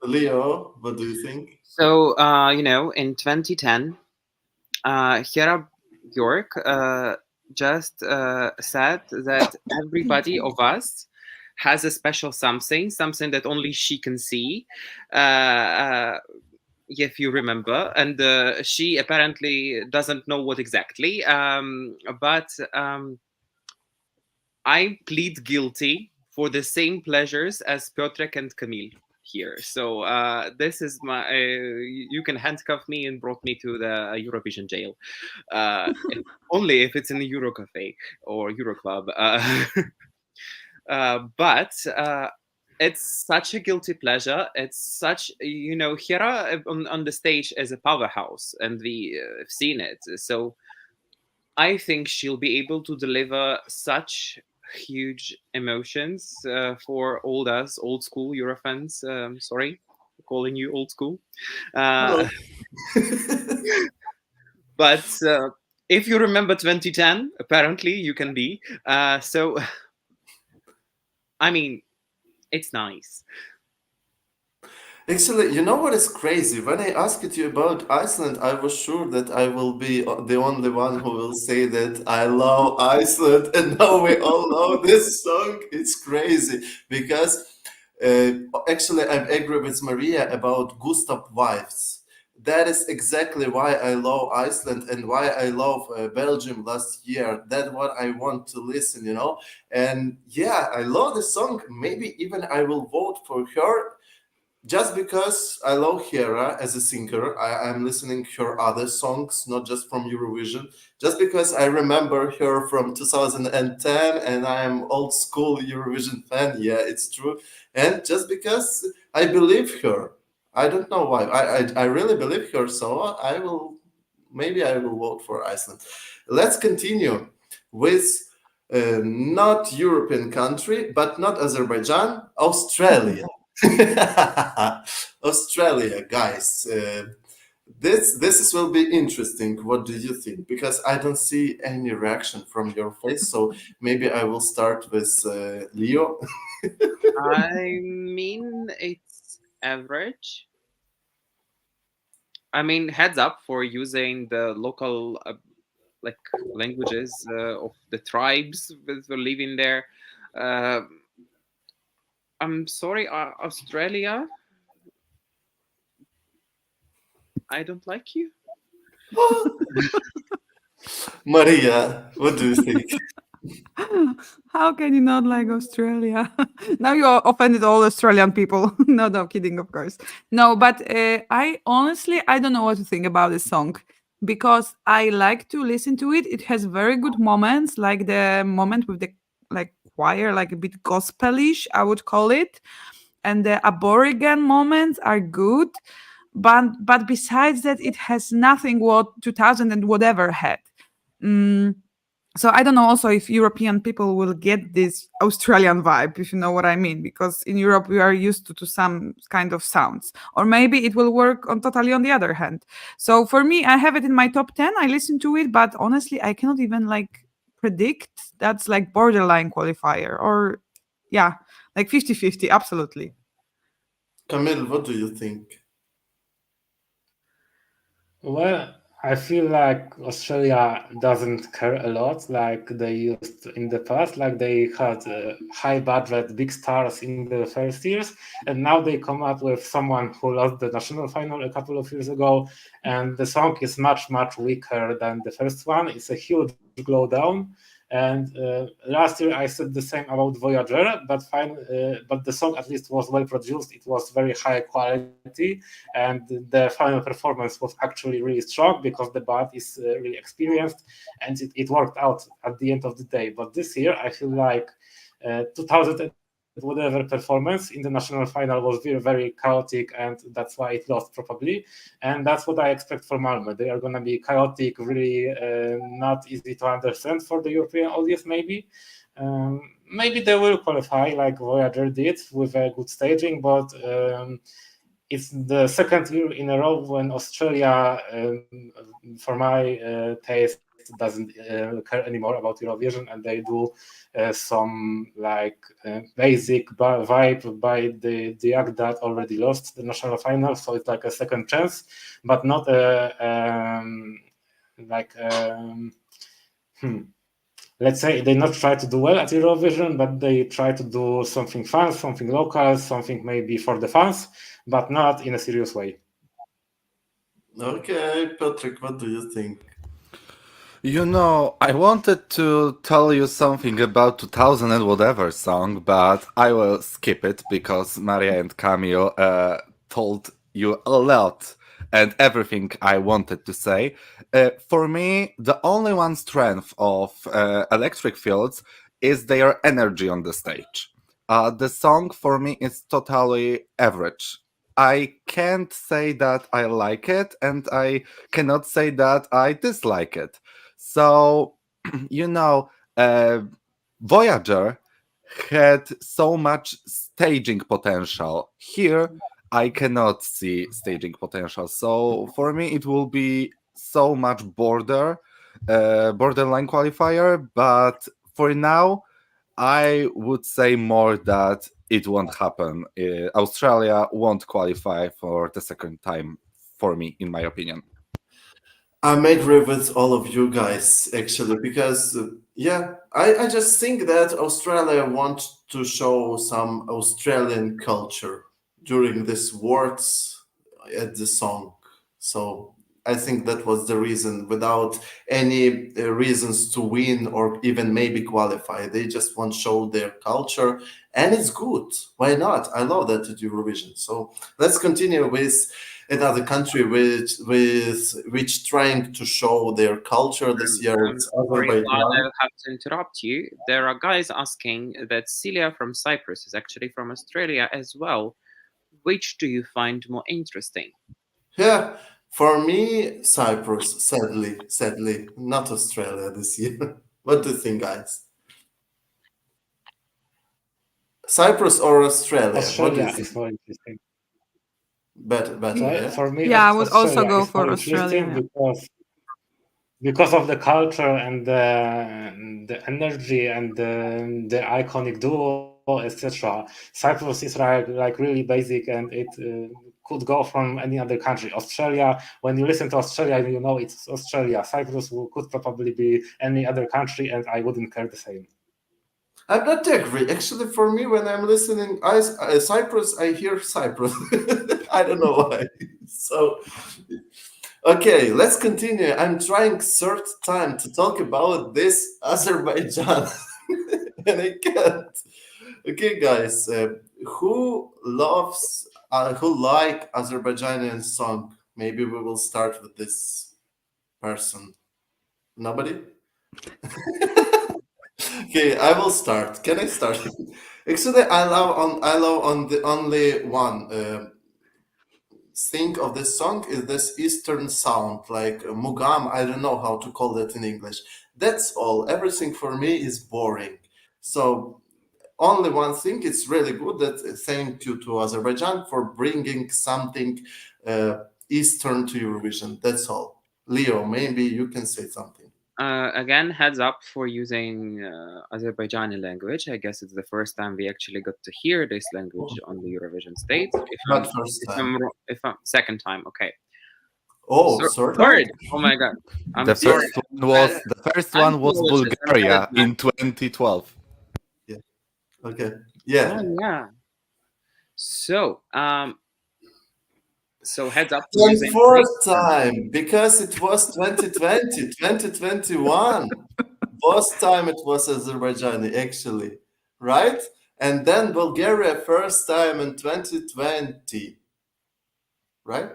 Leo, what do you think? So, in 2010, Hera Björk just said that everybody of us has a special something that only she can see. If you remember, and she apparently doesn't know what exactly, but I plead guilty for the same pleasures as Piotrek and Camille here. So this is my you can handcuff me and brought me to the Eurovision jail, only if it's in the Euro Cafe or Euro Club. But it's such a guilty pleasure. It's such, Hera on the stage as a powerhouse, and we've seen it. So I think she'll be able to deliver such huge emotions for all us old school Eurofans. Sorry for calling you old school. But if you remember 2010, apparently you can be. So, I mean, it's nice. Actually, you know what is crazy? When I asked you about Iceland, I was sure that I will be the only one who will say that I love Iceland, and now we all know this song. It's crazy because actually I agree with Maria about Gustav vibes. That is exactly why I love Iceland and why I love Belgium last year. That's what I want to listen, you know. And yeah, I love the song. Maybe even I will vote for her. Just because I love Hera as a singer, I'm listening her other songs, not just from Eurovision. Just because I remember her from 2010 and I'm old school Eurovision fan, yeah, it's true. And just because I believe her, I don't know why. I really believe her, so maybe I will vote for Iceland. Let's continue with not European country, but not Azerbaijan, Australia. Australia, guys. This will be interesting. What do you think? Because I don't see any reaction from your face, so maybe I will start with Leo. I mean, it's average. I mean, heads up for using the local languages of the tribes that were living there. I'm sorry, Australia. I don't like you. Maria, what do you think? How can you not like Australia? Now you offended all Australian people. No, kidding, of course. No, but I honestly, I don't know what to think about this song because I like to listen to it. It has very good moments, like the moment with the choir, like a bit gospelish, I would call it. And the Aboriginal moments are good. But besides that, it has nothing what 2000 and whatever had. So I don't know also if European people will get this Australian vibe, if you know what I mean, because in Europe we are used to some kind of sounds, or maybe it will work totally on the other hand. So for me, I have it in my top 10. I listen to it, but honestly, I cannot even predict. That's like borderline qualifier or 50-50, absolutely. Camille, what do you think? Well, I feel like Australia doesn't care a lot like they used in the past. Like they had high budget, big stars in the first years, and now they come up with someone who lost the national final a couple of years ago, and the song is much, much weaker than the first one. It's a huge glow down. And last year I said the same about Voyager, but but the song at least was well produced. It was very high quality, and the final performance was actually really strong because the band is really experienced, and it worked out at the end of the day. But this year I feel like 2000 whatever performance in the national final was very, very chaotic, and that's why it lost probably. And that's what I expect from Malmö. They are going to be chaotic, really not easy to understand for the European audience, maybe. Maybe they will qualify like Voyager did with a good staging, but it's the second year in a row when Australia, for my taste, doesn't care anymore about Eurovision, and they do some like basic vibe by the act that already lost the national final, so it's like a second chance, but not let's say they not try to do well at Eurovision, but they try to do something fun, something local, something maybe for the fans, but not in a serious way. Okay, Patrick, what do you think? You know, I wanted to tell you something about 2000 and whatever song, but I will skip it because Maria and Camille told you a lot and everything I wanted to say. For me, the only one strength of Electric Fields is their energy on the stage. The song for me is totally average. I can't say that I like it, and I cannot say that I dislike it. So, you know, Voyager had so much staging potential. Here, I cannot see staging potential. So for me, it will be so much borderline qualifier. But for now, I would say more that it won't happen. Australia won't qualify for the second time, for me, in my opinion. I'm agree with all of you guys actually because I just think that Australia wants to show some Australian culture during this words at the song. So I think that was the reason without any reasons to win or even maybe qualify. They just want to show their culture and it's good. Why not? I love that at Eurovision. So let's continue with another country which trying to show their culture this year. It's Sorry, Vlad, Azerbaijan. I'll have to interrupt you. There are guys asking that Celia from Cyprus is actually from Australia as well. Which do you find more interesting? Yeah, for me, Cyprus. Sadly, not Australia this year. What do you think, guys? Cyprus or Australia? What do Australia you think? is more interesting. Better, So yeah. for me, Yeah, I would also Australia go is more for Australia. interesting Yeah. because of the culture and the energy and the iconic duo, etc. Cyprus is like really basic, and it could go from any other country. Australia, when you listen to Australia, you know it's Australia. Cyprus could probably be any other country, and I wouldn't care the same. I'm not agree. Actually, for me, when I'm listening Cyprus, I hear Cyprus. I don't know why. So, okay, let's continue. I'm trying third time to talk about this Azerbaijan, and I can't. Okay, guys, who like Azerbaijani song? Maybe we will start with this person. Nobody? Okay, I will start. Can I start? Actually, I love on the only one thing of this song is this Eastern sound, like mugam. I don't know how to call that in English. That's all. Everything for me is boring. So only one thing. It's really good. That thank you to Azerbaijan for bringing something Eastern to Eurovision. That's all. Leo, maybe you can say something. Again, heads up for using Azerbaijani language. I guess it's the first time we actually got to hear this language on the Eurovision stage. Not first time. If I'm second time, okay. Oh, Third. Oh my god. I'm The sorry. first one was Bulgaria in 2012. Okay. Yeah. Oh, yeah. So, heads up. to And using fourth Greek. time, because it was 2020, 2021. First time it was Azerbaijani, actually, right? And then Bulgaria first time in 2020, right?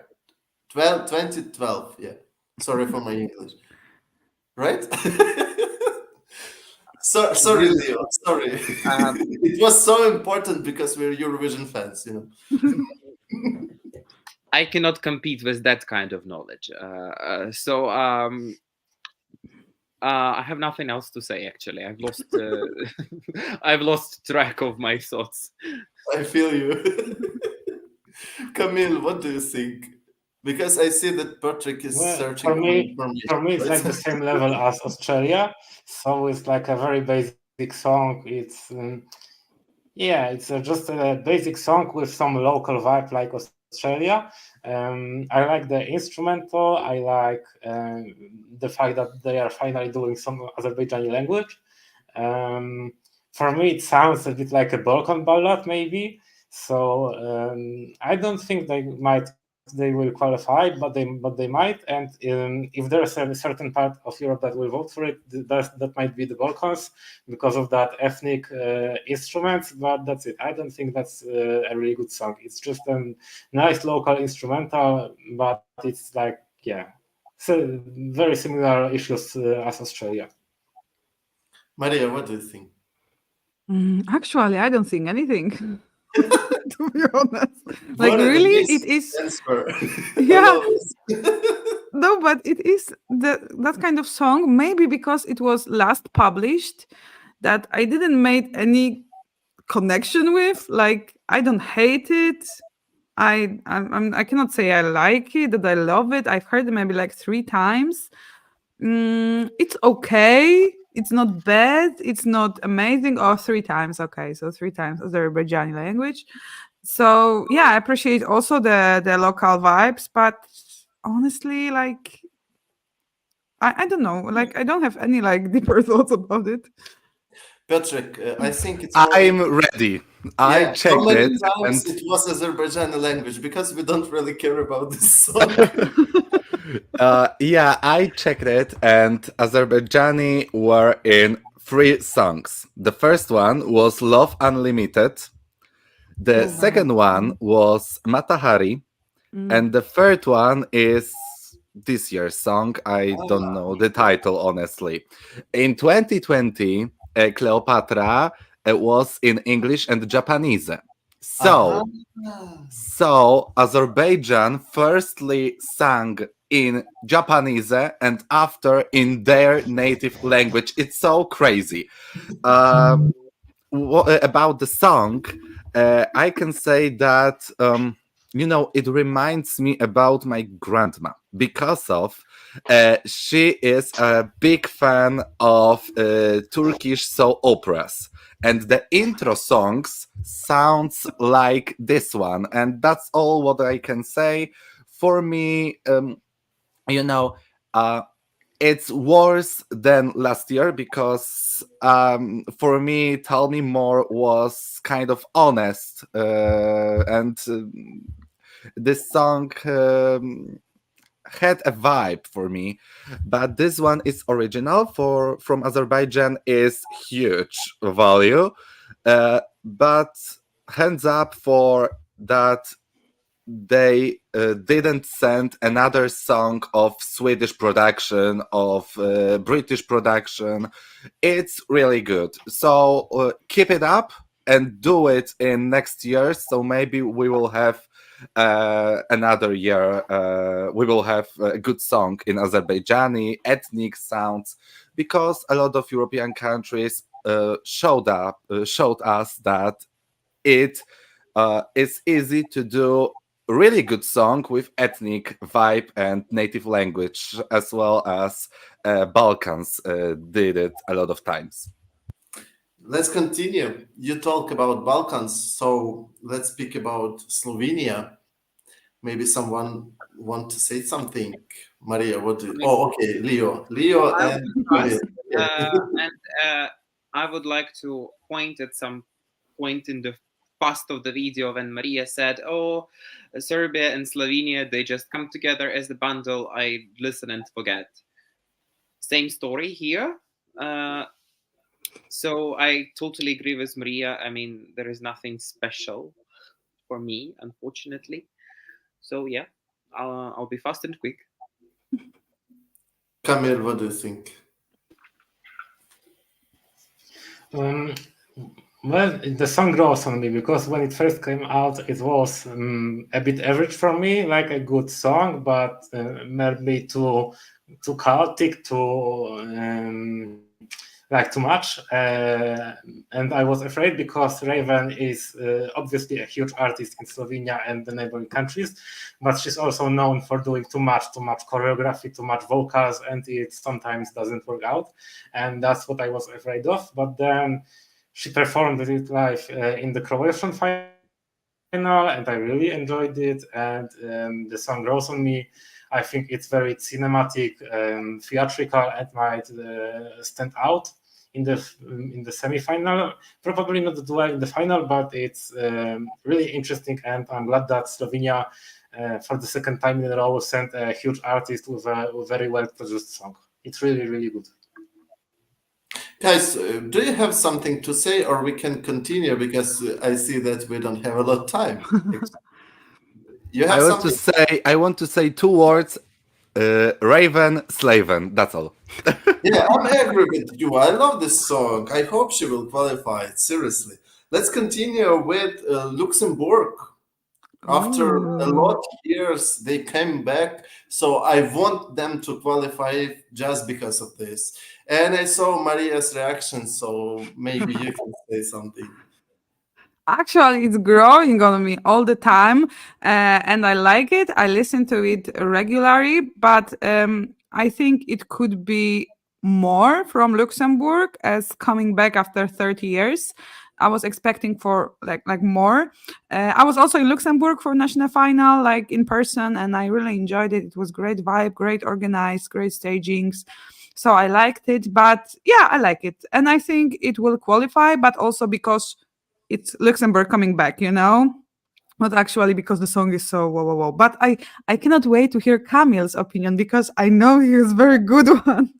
2012, yeah. Sorry for my English. Right? Sorry, Leo, sorry. It was so important because we're Eurovision fans, you know. I cannot compete with that kind of knowledge. I have nothing else to say. Actually, I've lost. I've lost track of my thoughts. I feel you. Camille, what do you think? Because I see that Patrick is searching for me, information. For me, it's like the same level as Australia. So it's like a very basic song. It's it's just a basic song with some local vibe like Australia. I like the instrumental. I like the fact that they are finally doing some Azerbaijani language. For me, it sounds a bit like a Balkan ballad, maybe. So I don't think they will qualify, but they might. And if there's a certain part of Europe that will vote for it, that might be the Balkans because of that ethnic instruments. But that's it. I don't think that's a really good song. It's just a nice local instrumental, but it's like so very similar issues as Australia. Maria, what do you think? Actually, I don't think anything. To be honest, like really, it is. Yeah. No, but it is that kind of song. Maybe because it was last published, that I didn't make any connection with. Like I don't hate it. I cannot say I like it, that I love it. I've heard it maybe like 3 times. It's okay. It's not bad. It's not amazing. Or 3 times. Okay, so 3 times Azerbaijani language. So yeah, I appreciate also the local vibes, but honestly, like I don't know. Like I don't have any like deeper thoughts about it. Patrick, I think it's. I'm ready. I checked so many it. Times it was Azerbaijani language because we don't really care about this song. I checked it, and Azerbaijani were in 3 songs. The first one was Love Unlimited. The second one was Matahari. And the third one is this year's song. I don't know the title, honestly. In 2020, Cleopatra was in English and Japanese. So Azerbaijan firstly sang in Japanese and after in their native language. It's so crazy. About the song, I can say that it reminds me about my grandma because of she is a big fan of Turkish soap operas, and the intro songs sounds like this one, and that's all what I can say. For me, it's worse than last year because for me, Tell Me More was kind of honest, and this song had a vibe for me. But this one is original from Azerbaijan, is huge value. But hands up for that. They didn't send another song of Swedish production, of British production. It's really good. So keep it up and do it in next year. So maybe we will have another year. We will have a good song in Azerbaijani ethnic sounds, because a lot of European countries showed us that it is easy to do really good song with ethnic vibe and native language, as well as Balkans did it a lot of times. Let's continue. You talk about Balkans, so let's speak about Slovenia. maybe someone want to say something. Maria, what do you... Oh, okay, Leo and Maria. And I would like to point at some point in the past of the video when Maria said, "Oh, Serbia and Slovenia, they just come together as a bundle. I listen and forget." Same story here. So I totally agree with Maria. I mean, there is nothing special for me, unfortunately. So yeah, I'll be fast and quick. Kamil, what do you think? Well, the song grows on me because when it first came out, it was a bit average for me, like a good song, but maybe too chaotic, like too much. And I was afraid because Raven is obviously a huge artist in Slovenia and the neighboring countries, but she's also known for doing too much choreography, too much vocals, and it sometimes doesn't work out. And that's what I was afraid of. But then she performed it live in the Croatian final, and I really enjoyed it. And the song grows on me. I think it's very cinematic, theatrical, and might stand out in the semi-final. Probably not do well in the final, but it's really interesting. And I'm glad that Slovenia, for the second time in a row, sent a huge artist with a very well-produced song. It's really, really good. Guys, do you have something to say, or we can continue because I see that we don't have a lot of time? You have I want to say two words: Raven, Slaven. That's all. Yeah, I'm agree with you. I love this song. I hope she will qualify. Seriously, let's continue with Luxembourg. After a lot of years, they came back. So I want them to qualify just because of this. And I saw Maria's reaction, so maybe you can say something. Actually, it's growing on me all the time, and I like it. I listen to it regularly, but I think it could be more from Luxembourg as coming back after 30 years. I was expecting for like more. I was also in Luxembourg for national final, like in person, and I really enjoyed it. It was great vibe, great organized, great stagings. So I liked it, but yeah, I like it. And I think it will qualify, but also because it's Luxembourg coming back, you know? Not actually because the song is so whoa. But I cannot wait to hear Kamil's opinion because I know he is a very good one.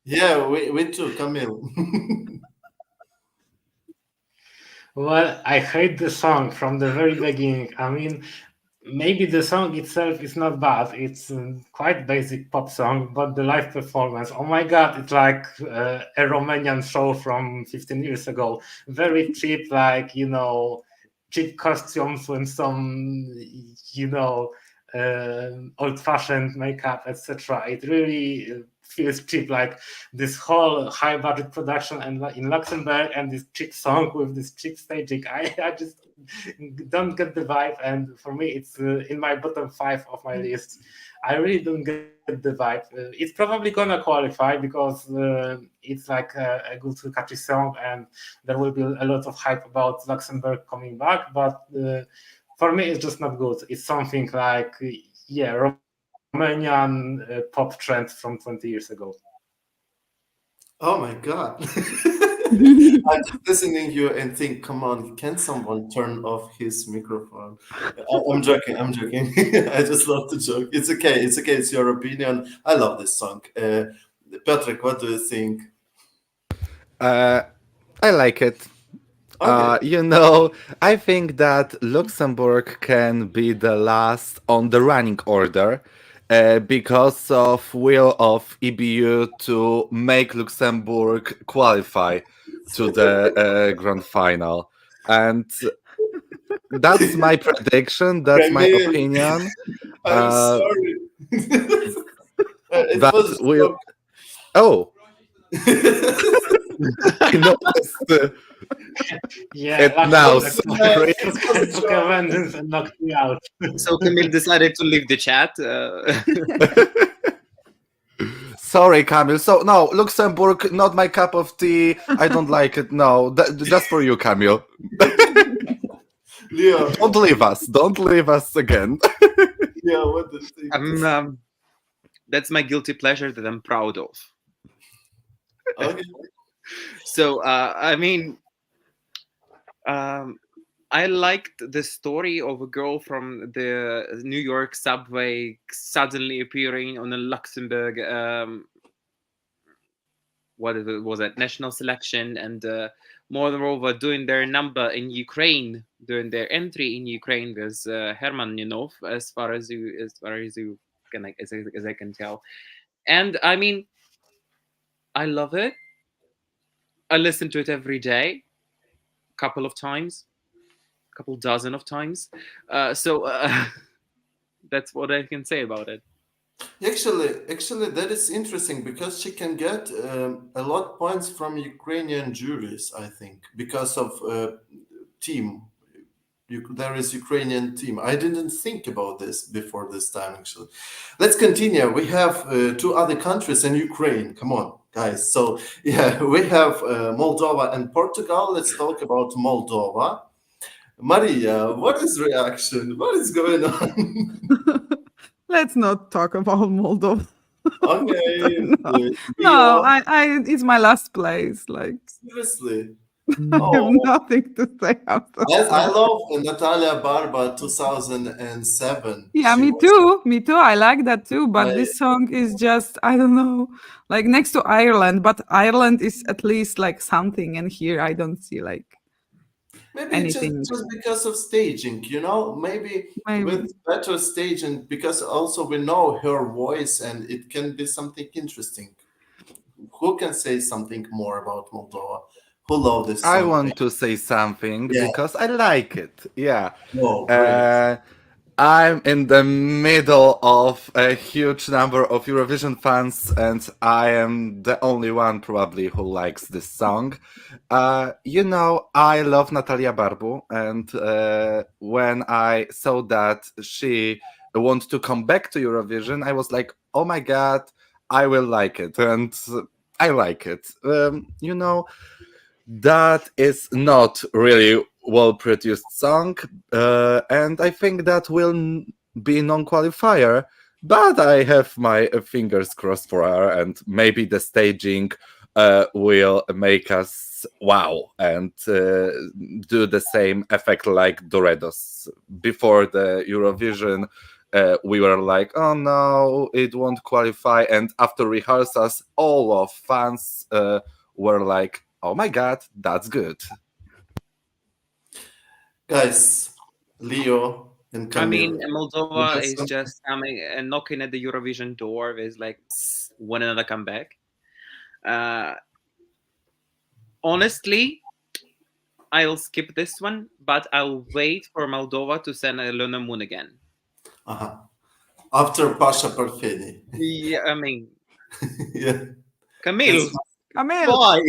Yeah, we too, Kamil. Well, I hate the song from the very beginning. I mean, maybe the song itself is not bad. It's quite basic pop song, but the live performance, oh my God, it's like a Romanian show from 15 years ago. Very cheap, like, cheap costumes with some, old-fashioned makeup, etc. It really feels cheap, like this whole high-budget production and in Luxembourg and this cheap song with this cheap staging. I just don't get the vibe, and for me, it's in my bottom 5 of my list. I really don't get the vibe. It's probably gonna qualify because it's like a good catchy song, and there will be a lot of hype about Luxembourg coming back. But for me, it's just not good. It's something like Romanian pop trend from 20 years ago. Oh my God. I'm just listening to you and think, come on, can someone turn off his microphone? I'm joking. I just love to joke. It's okay. It's your opinion. I love this song. Patrick, what do you think? I like it. Okay. I think that Luxembourg can be the last on the running order because of will of EBU to make Luxembourg qualify to the grand final. And that's my prediction. That's my opinion. I'm sorry. Oh. I noticed it now. Took a vengeance and knocked me out. So Kamil decided to leave the chat. Sorry, Kamil. So no, Luxembourg, not my cup of tea. I don't like it. No, just for you, Kamil. Leo. Don't leave us. Don't leave us again. Yeah, what do you think? That's my guilty pleasure that I'm proud of. Okay. So, I mean, I liked the story of a girl from the New York subway suddenly appearing on a Luxembourg, was it, national selection, and moreover doing their number in Ukraine, doing their entry in Ukraine with Herman Yanov, as far as you can, as I can tell. And I mean, I love it. I listen to it every day, couple of times, couple dozen of times. So that's what I can say about it. Actually, that is interesting because she can get a lot points from Ukrainian juries, I think, because of team. There is Ukrainian team. I didn't think about this before this time, actually. Let's continue. We have two other countries and Ukraine. Come on, guys. So, yeah, we have Moldova and Portugal. Let's talk about Moldova. Maria, what is reaction? What is going on? Let's not talk about Moldova. Okay. No, I it's my last place. Like, Seriously. I have nothing to say after. I love Natalia Barba 2007. Yeah, She me was- too. Me too. I like that too. But I- this song is just, I don't know, like next to Ireland. But Ireland is at least like something, and here I don't see like Maybe anything. just because of staging, you know, maybe with better staging, because also we know her voice and it can be something interesting. Who can say something more about Moldova? Who love this song? I want to say something Yeah. because I like it. Yeah. Oh, great. I'm in the middle of a huge number of Eurovision fans, and I am the only one probably who likes this song. You know, I love Natalia Barbu, and when I saw that she wants to come back to Eurovision, I was like, oh my god, I will like it, and I like it. You know, that is not really well-produced song, and I think that will be non-qualifier, but I have my fingers crossed for her, and maybe the staging will make us wow and do the same effect like Doredos. Before the Eurovision, we were like, oh no, it won't qualify, and after rehearsals, all of fans were like, oh my god, that's good. Guys, Leo and I Camille. mean, Moldova Yes, is sir. just coming and knocking at the Eurovision door with like one another comeback. Honestly, I'll skip this one, but I'll wait for Moldova to send Elena Moon again. Uh-huh. After Pasha Parfeni. Yeah, I mean, Yeah. Camille, Camille. why?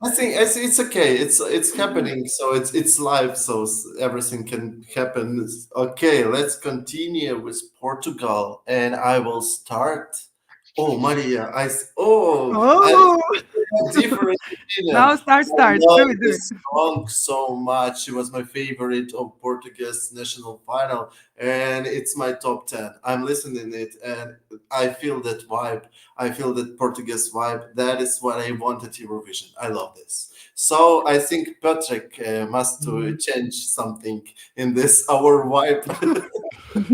I think it's okay. It's happening. So it's live. So everything can happen. Okay, let's continue with Portugal, and I will start. Oh, Maria, different opinion. Now start. I love Do it. this song so much. It was my favorite of Portuguese national final, and it's my top 10. I'm listening it, and I feel that vibe. I feel that Portuguese vibe. That is what I wanted Eurovision. I love this. So I think Patrick must to change something in this our vibe.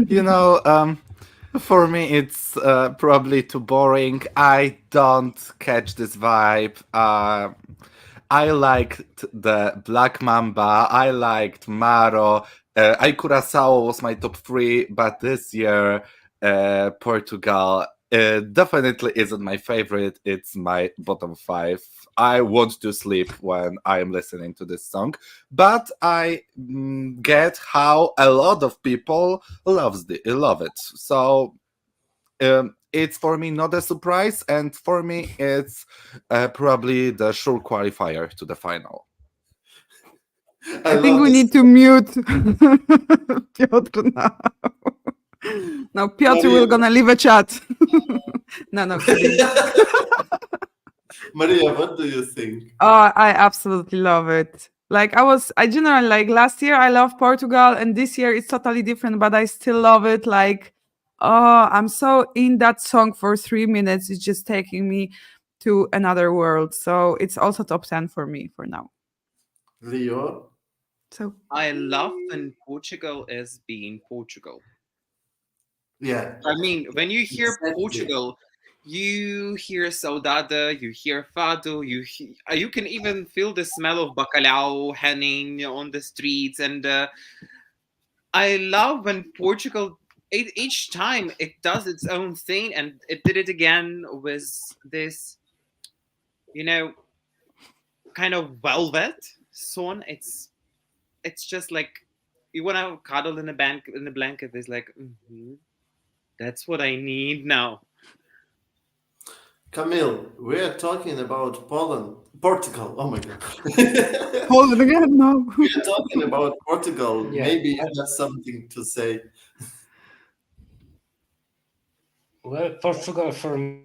You know, for me, it's probably too boring. I don't catch this vibe. I liked the Black Mamba. I liked Maro. I Curaçao was my top 3, but this year, Portugal definitely isn't my favorite. It's my bottom 5. I want to sleep when I'm listening to this song, but I get how a lot of people love it. So it's for me not a surprise, and for me it's probably the sure qualifier to the final. I think we need to mute Piotr now. Now Piotr will gonna leave a chat. No, kidding. Maria, what do you think? Oh, I absolutely love it. Like I generally like last year I loved Portugal and this year it's totally different, but I still love it. Like, oh, I'm so in that song for 3 minutes. It's just taking me to another world. So it's also top 10 for me for now. Leo? So I love when Portugal is being Portugal. Yeah. I mean, when you hear Exactly. Portugal, you hear saudade, you hear fado, you can even feel the smell of bacalhau hanging on the streets. And I love when Portugal, each time it does its own thing, and it did it again with this, kind of velvet song. It's just like you want to cuddle in a blanket. It's like, that's what I need now. Camille, we're talking about Portugal. Oh my God. hold it again. No. We're talking about Portugal. Yeah. Maybe you have something to say. Well, Portugal for me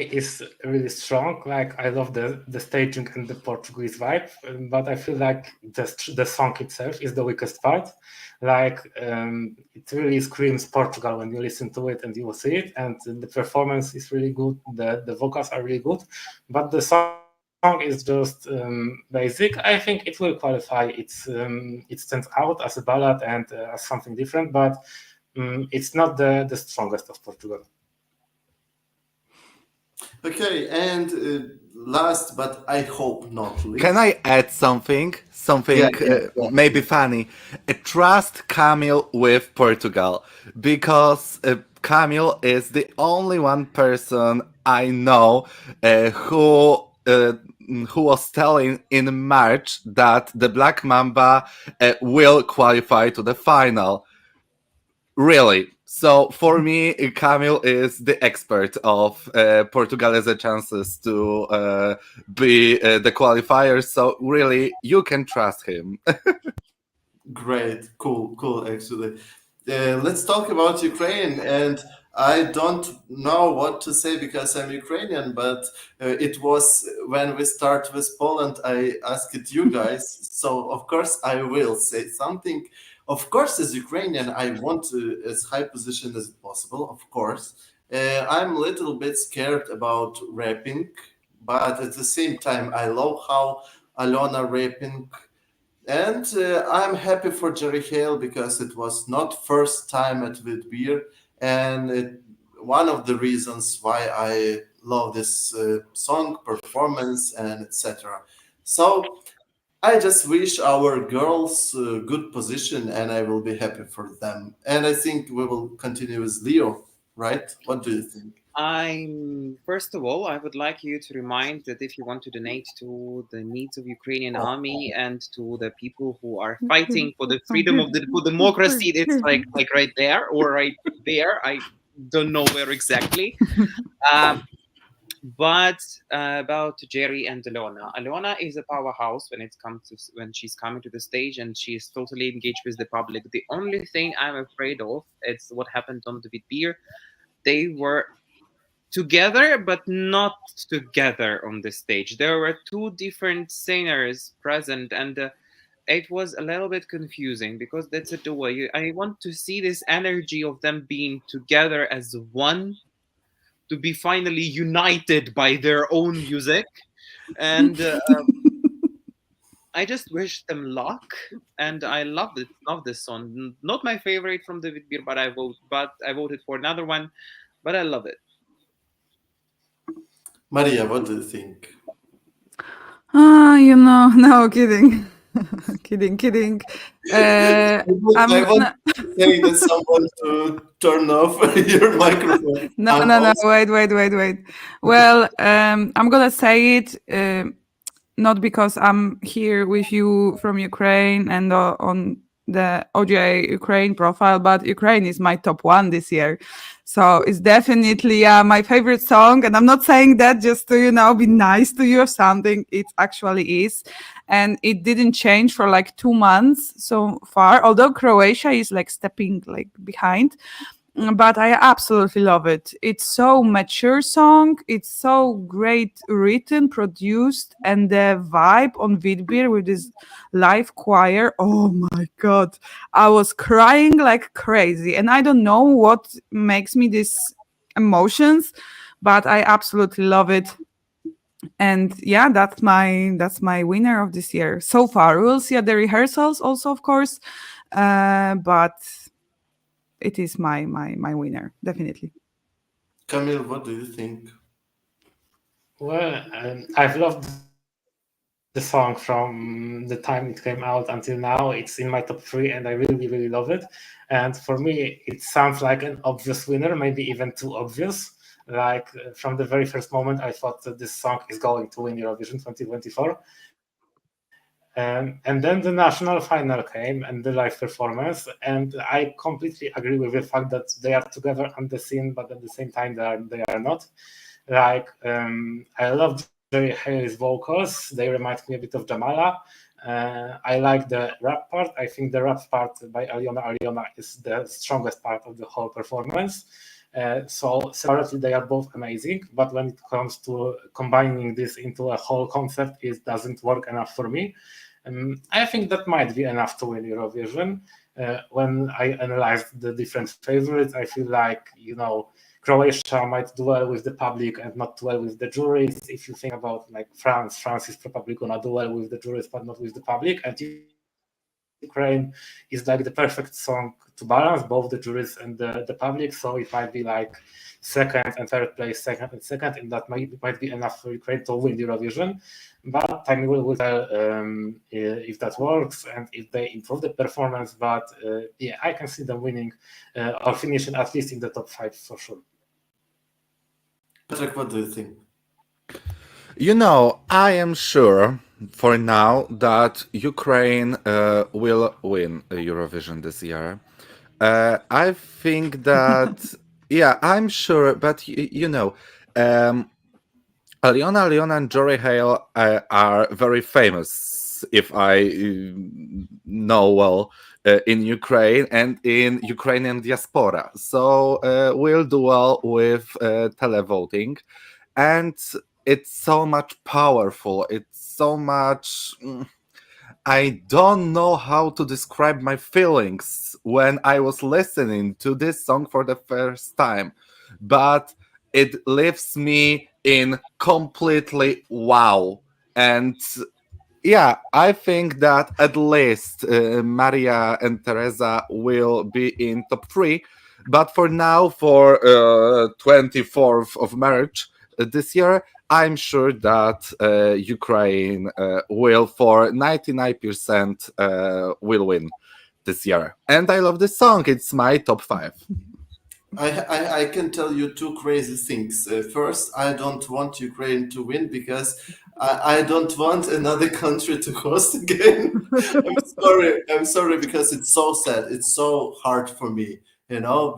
is really strong. Like, I love the staging and the Portuguese vibe, but I feel like the song itself is the weakest part. Like, it really screams Portugal when you listen to it and you will see it, and the performance is really good. The vocals are really good, but the song is just basic. I think it will qualify. It stands out as a ballad and as something different, but it's not the strongest of Portugal. Okay, and last, but I hope not least. Can I add something? Yeah. Maybe funny. Trust Camille with Portugal, because Camille is the only one person I know who was telling in March that the Black Mamba will qualify to the final. Really. So for me, Camille is the expert of Portugal's chances to be the qualifier. So really, you can trust him. Great, cool. Actually, let's talk about Ukraine. And I don't know what to say because I'm Ukrainian, but it was when we start with Poland, I asked you guys. So of course I will say something. Of course, as Ukrainian, I want to as high position as possible. Of course, I'm a little bit scared about rapping, but at the same time, I love how Alona rapping. And I'm happy for Jerry Hale because it was not first time at Vidbeer, and one of the reasons why I love this song performance and etc. So I just wish our girls good position, and I will be happy for them. And I think we will continue with Leo, right? What do you think? First of all, I would like you to remind that if you want to donate to the needs of Ukrainian army and to the people who are fighting for the freedom of for democracy, it's like right there or right there. I don't know where exactly. But about Jerry and Alona. Alona is a powerhouse when she's coming to the stage, and she is totally engaged with the public. The only thing I'm afraid of is what happened on the Vidbeer. They were together, but not together on the stage. There were two different singers present, and it was a little bit confusing because that's a duo. I want to see this energy of them being together as one, to be finally united by their own music. And I just wish them luck. And I love this song. Not my favorite from the Vidbeer, but I voted for another one. But I love it. Maria, what do you think? No, kidding. kidding. I want to say that someone to turn off your microphone. No, wait. Well, I'm gonna say it not because I'm here with you from Ukraine and on the OGAE Ukraine profile, but Ukraine is my top one this year. So it's definitely my favorite song. And I'm not saying that just to, be nice to you or something. It actually is. And it didn't change for like 2 months so far, although Croatia is like stepping like behind. but I absolutely love it. It's so mature song. It's so great written, produced, and the vibe on Vidbir with this live choir. Oh my god, I was crying like crazy, and I don't know what makes me these emotions, but I absolutely love it. And yeah, that's my winner of this year so far. We'll see at the rehearsals also, of course, but it is my winner, definitely. Camille, what do you think? Well, I've loved the song from the time it came out until now. It's in my top 3, and I really, really love it. And for me, it sounds like an obvious winner, maybe even too obvious. Like from the very first moment, I thought that this song is going to win Eurovision 2024. And then the national final came and the live performance, and I completely agree with the fact that they are together on the scene, but at the same time they are not. Like I love Jerry Haley's vocals; they remind me a bit of Jamala. I like the rap part. I think the rap part by Aliona is the strongest part of the whole performance. So separately they are both amazing, but when it comes to combining this into a whole concept, it doesn't work enough for me. I think that might be enough to win Eurovision. When I analyzed the different favorites, I feel like, Croatia might do well with the public and not do well with the juries. If you think about like France is probably gonna do well with the juries but not with the public. And Ukraine is like the perfect song to balance both the juries and the public. So it might be like second and third place, and that might be enough for Ukraine to win Eurovision. But time will tell if that works and if they improve the performance. But yeah, I can see them winning or finishing at least in the top 5 for sure. Patrick, what do you think? I am sure for now that Ukraine will win Eurovision this year. I think that, yeah, I'm sure, but Aliona and Jory Hale are very famous, if I know well, in Ukraine and in Ukrainian diaspora. So we'll do well with televoting. And it's so much powerful. It's so much... I don't know how to describe my feelings when I was listening to this song for the first time, but it leaves me in completely wow. And yeah, I think that at least Maria and Teresa will be in top 3. But for now, for 24th of March this year, I'm sure that Ukraine will, for 99%, will win this year. And I love this song. It's my top 5. I can tell you 2 crazy things. First, I don't want Ukraine to win because I don't want another country to host again. I'm sorry because it's so sad. It's so hard for me,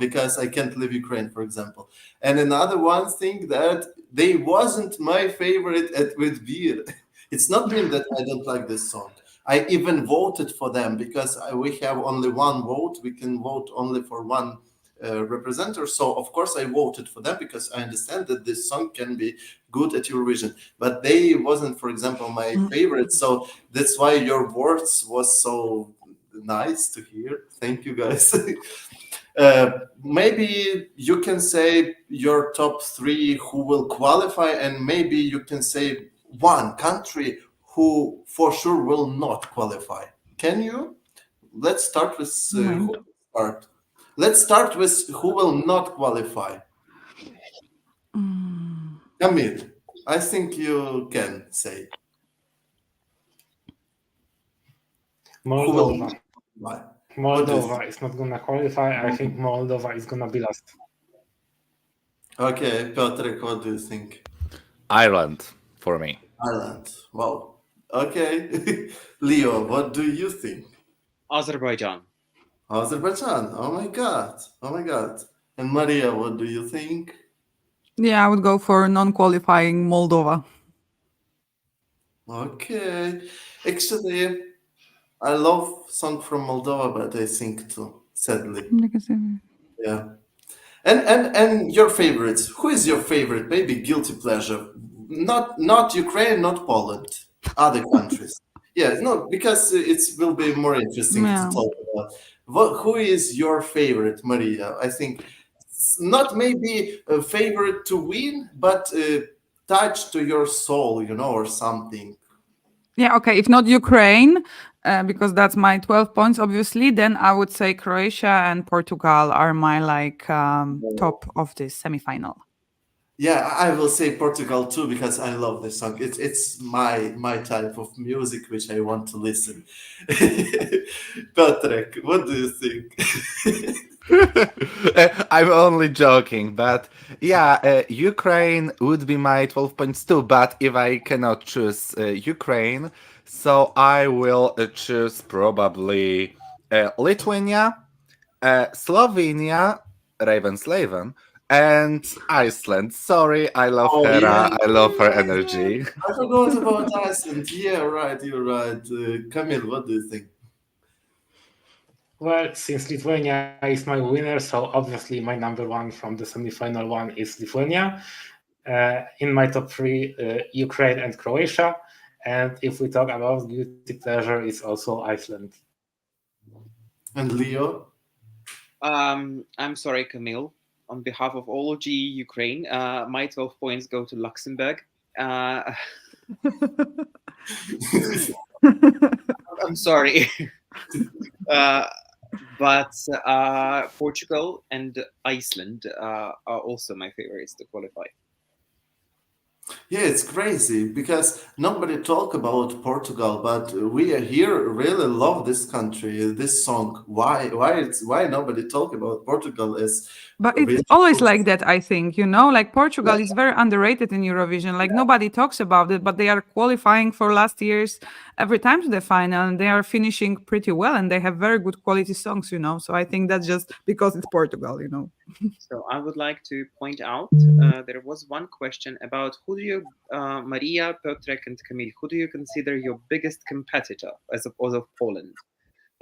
because I can't leave Ukraine, for example. And another one thing that they wasn't my favorite with beer. It's not mean that I don't like this song. I even voted for them because we have only one vote. We can vote only for one representative. So of course I voted for them because I understand that this song can be good at Eurovision. But they wasn't, for example, my favorite. So that's why your words was so nice to hear. Thank you, guys. Maybe you can say your top 3 who will qualify, and maybe you can say one country who for sure will not qualify. Can you? Let's start with Let's start with who will not qualify. Camille, I think you can say. Moldova. Why? Moldova is not going to qualify. I think Moldova is going to be last. Okay, Patrick, what do you think? Ireland, for me. Ireland. Wow. Okay. Leo, what do you think? Azerbaijan. Azerbaijan. Oh my God. And Maria, what do you think? Yeah, I would go for non-qualifying Moldova. Okay. Actually, I love song from Moldova, but I think too, sadly. Yeah. And your favorites. Who is your favorite? Maybe guilty pleasure. Not Ukraine, not Poland. Other countries. Yeah, no, because it will be more interesting Yeah. to talk about. Who is your favorite, Maria? I think not maybe a favorite to win, but touch to your soul, or something. Yeah, okay. If not Ukraine, because that's my 12 points, obviously, then I would say Croatia and Portugal are my top of this semifinal. Yeah, I will say Portugal too because I love this song. It's my type of music which I want to listen. Patrick, what do you think? I'm only joking, but yeah, Ukraine would be my 12 points too. But if I cannot choose Ukraine, so I will choose probably Lithuania, Slovenia, Raven, and Iceland. Sorry, I love Oh, Hera. yeah. I love her energy. I forgot about Iceland. Yeah, right, you're right. Camille, what do you think? Well, since Lithuania is my winner, so obviously my number one from the semifinal one is Lithuania. In my top three, Ukraine and Croatia. And if we talk about guilty pleasure, it's also Iceland. And Leo? I'm sorry, Camille. On behalf of all OGAE Ukraine, my 12 points go to Luxembourg. I'm sorry. But Portugal and Iceland are also my favorites to qualify. Yeah, it's crazy because nobody talk about Portugal, but we are here really love this country, this song. Why nobody talk about Portugal is But it's really always good. like that, I think, like Portugal is very underrated in Eurovision. Like nobody talks about it, but they are qualifying for last year's every time to the final and they are finishing pretty well and they have very good quality songs, So I think that's just because it's Portugal, So I would like to point out there was one question about who do you, Maria, Piotrek, and Camille, who do you consider your biggest competitor as opposed of Poland?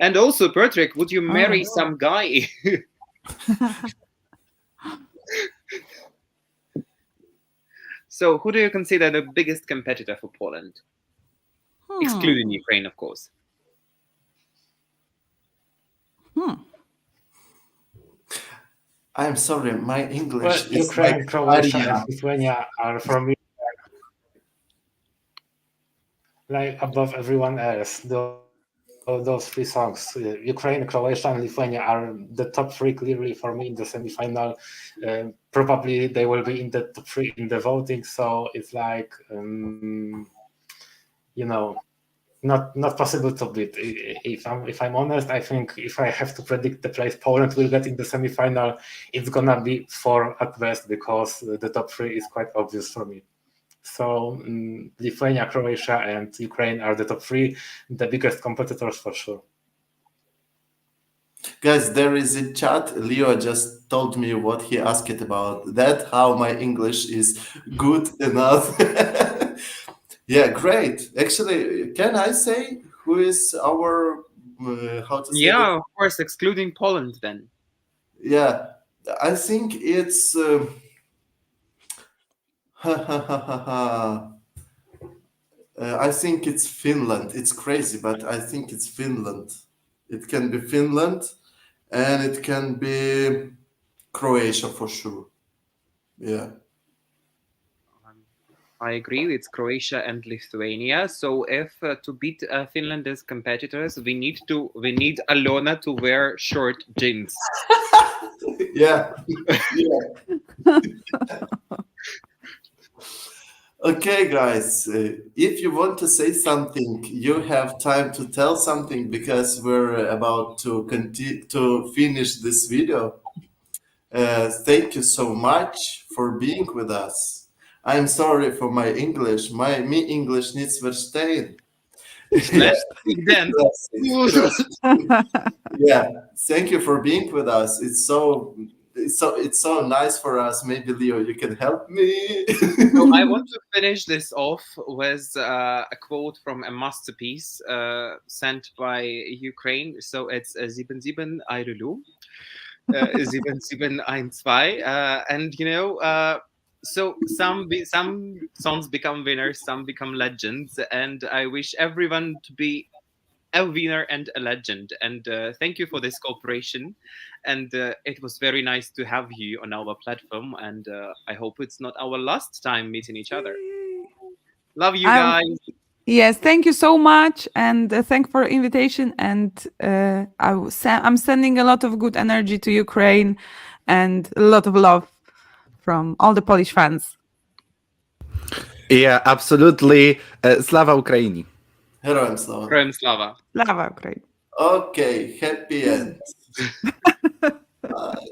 And also, Piotrek, would you marry some guy? So who do you consider the biggest competitor for Poland? Excluding Ukraine, of course. I'm sorry, my English Well, is Ukraine, like Croatia, Maria. and Lithuania are for me like above everyone else. Those three songs, Ukraine, Croatia, and Lithuania, are the top three clearly for me in the semifinal. Probably they will be in the top three in the voting. So it's like, not possible to beat. If I'm honest, I think if I have to predict the place Poland will get in the semifinal, it's gonna be 4 at best because the top three is quite obvious for me. So Lithuania, Croatia, and Ukraine are the top three, the biggest competitors for sure. Guys, there is a chat. Leo just told me what he asked about that, how my English is good enough. Yeah, great. Actually, can I say who is our, how to say Yeah, that? of course, excluding Poland then. Yeah, I think it's... I think it's Finland. It's crazy, but I think it's Finland. It can be Finland, and it can be Croatia for sure. Yeah. I agree. It's Croatia and Lithuania. So if to beat Finland as competitors, we need Alona to wear short jeans. Yeah. Yeah. Okay, guys, if you want to say something, you have time to tell something because we're about to finish this video. Thank you so much for being with us. I'm sorry for my English. My English needs verstehen. Then. Yeah, thank you for being with us. It's so nice for us. Maybe Leo, you can help me. So I want to finish this off with a quote from a masterpiece sent by Ukraine. So it's Ziben Ziben Ayrulu. Sieben, ein, zwei. And so some songs become winners, some become legends, and I wish everyone to be a winner and a legend. And thank you for this cooperation. And it was very nice to have you on our platform. And I hope it's not our last time meeting each other. Love you I'm- guys. Yes, thank you so much, and thank for invitation. And I'm sending a lot of good energy to Ukraine, and a lot of love from all the Polish fans. Yeah, absolutely. Slava Ukraini. Героям слава. Героям слава. Slava Ukraine. Okay, happy end. Bye.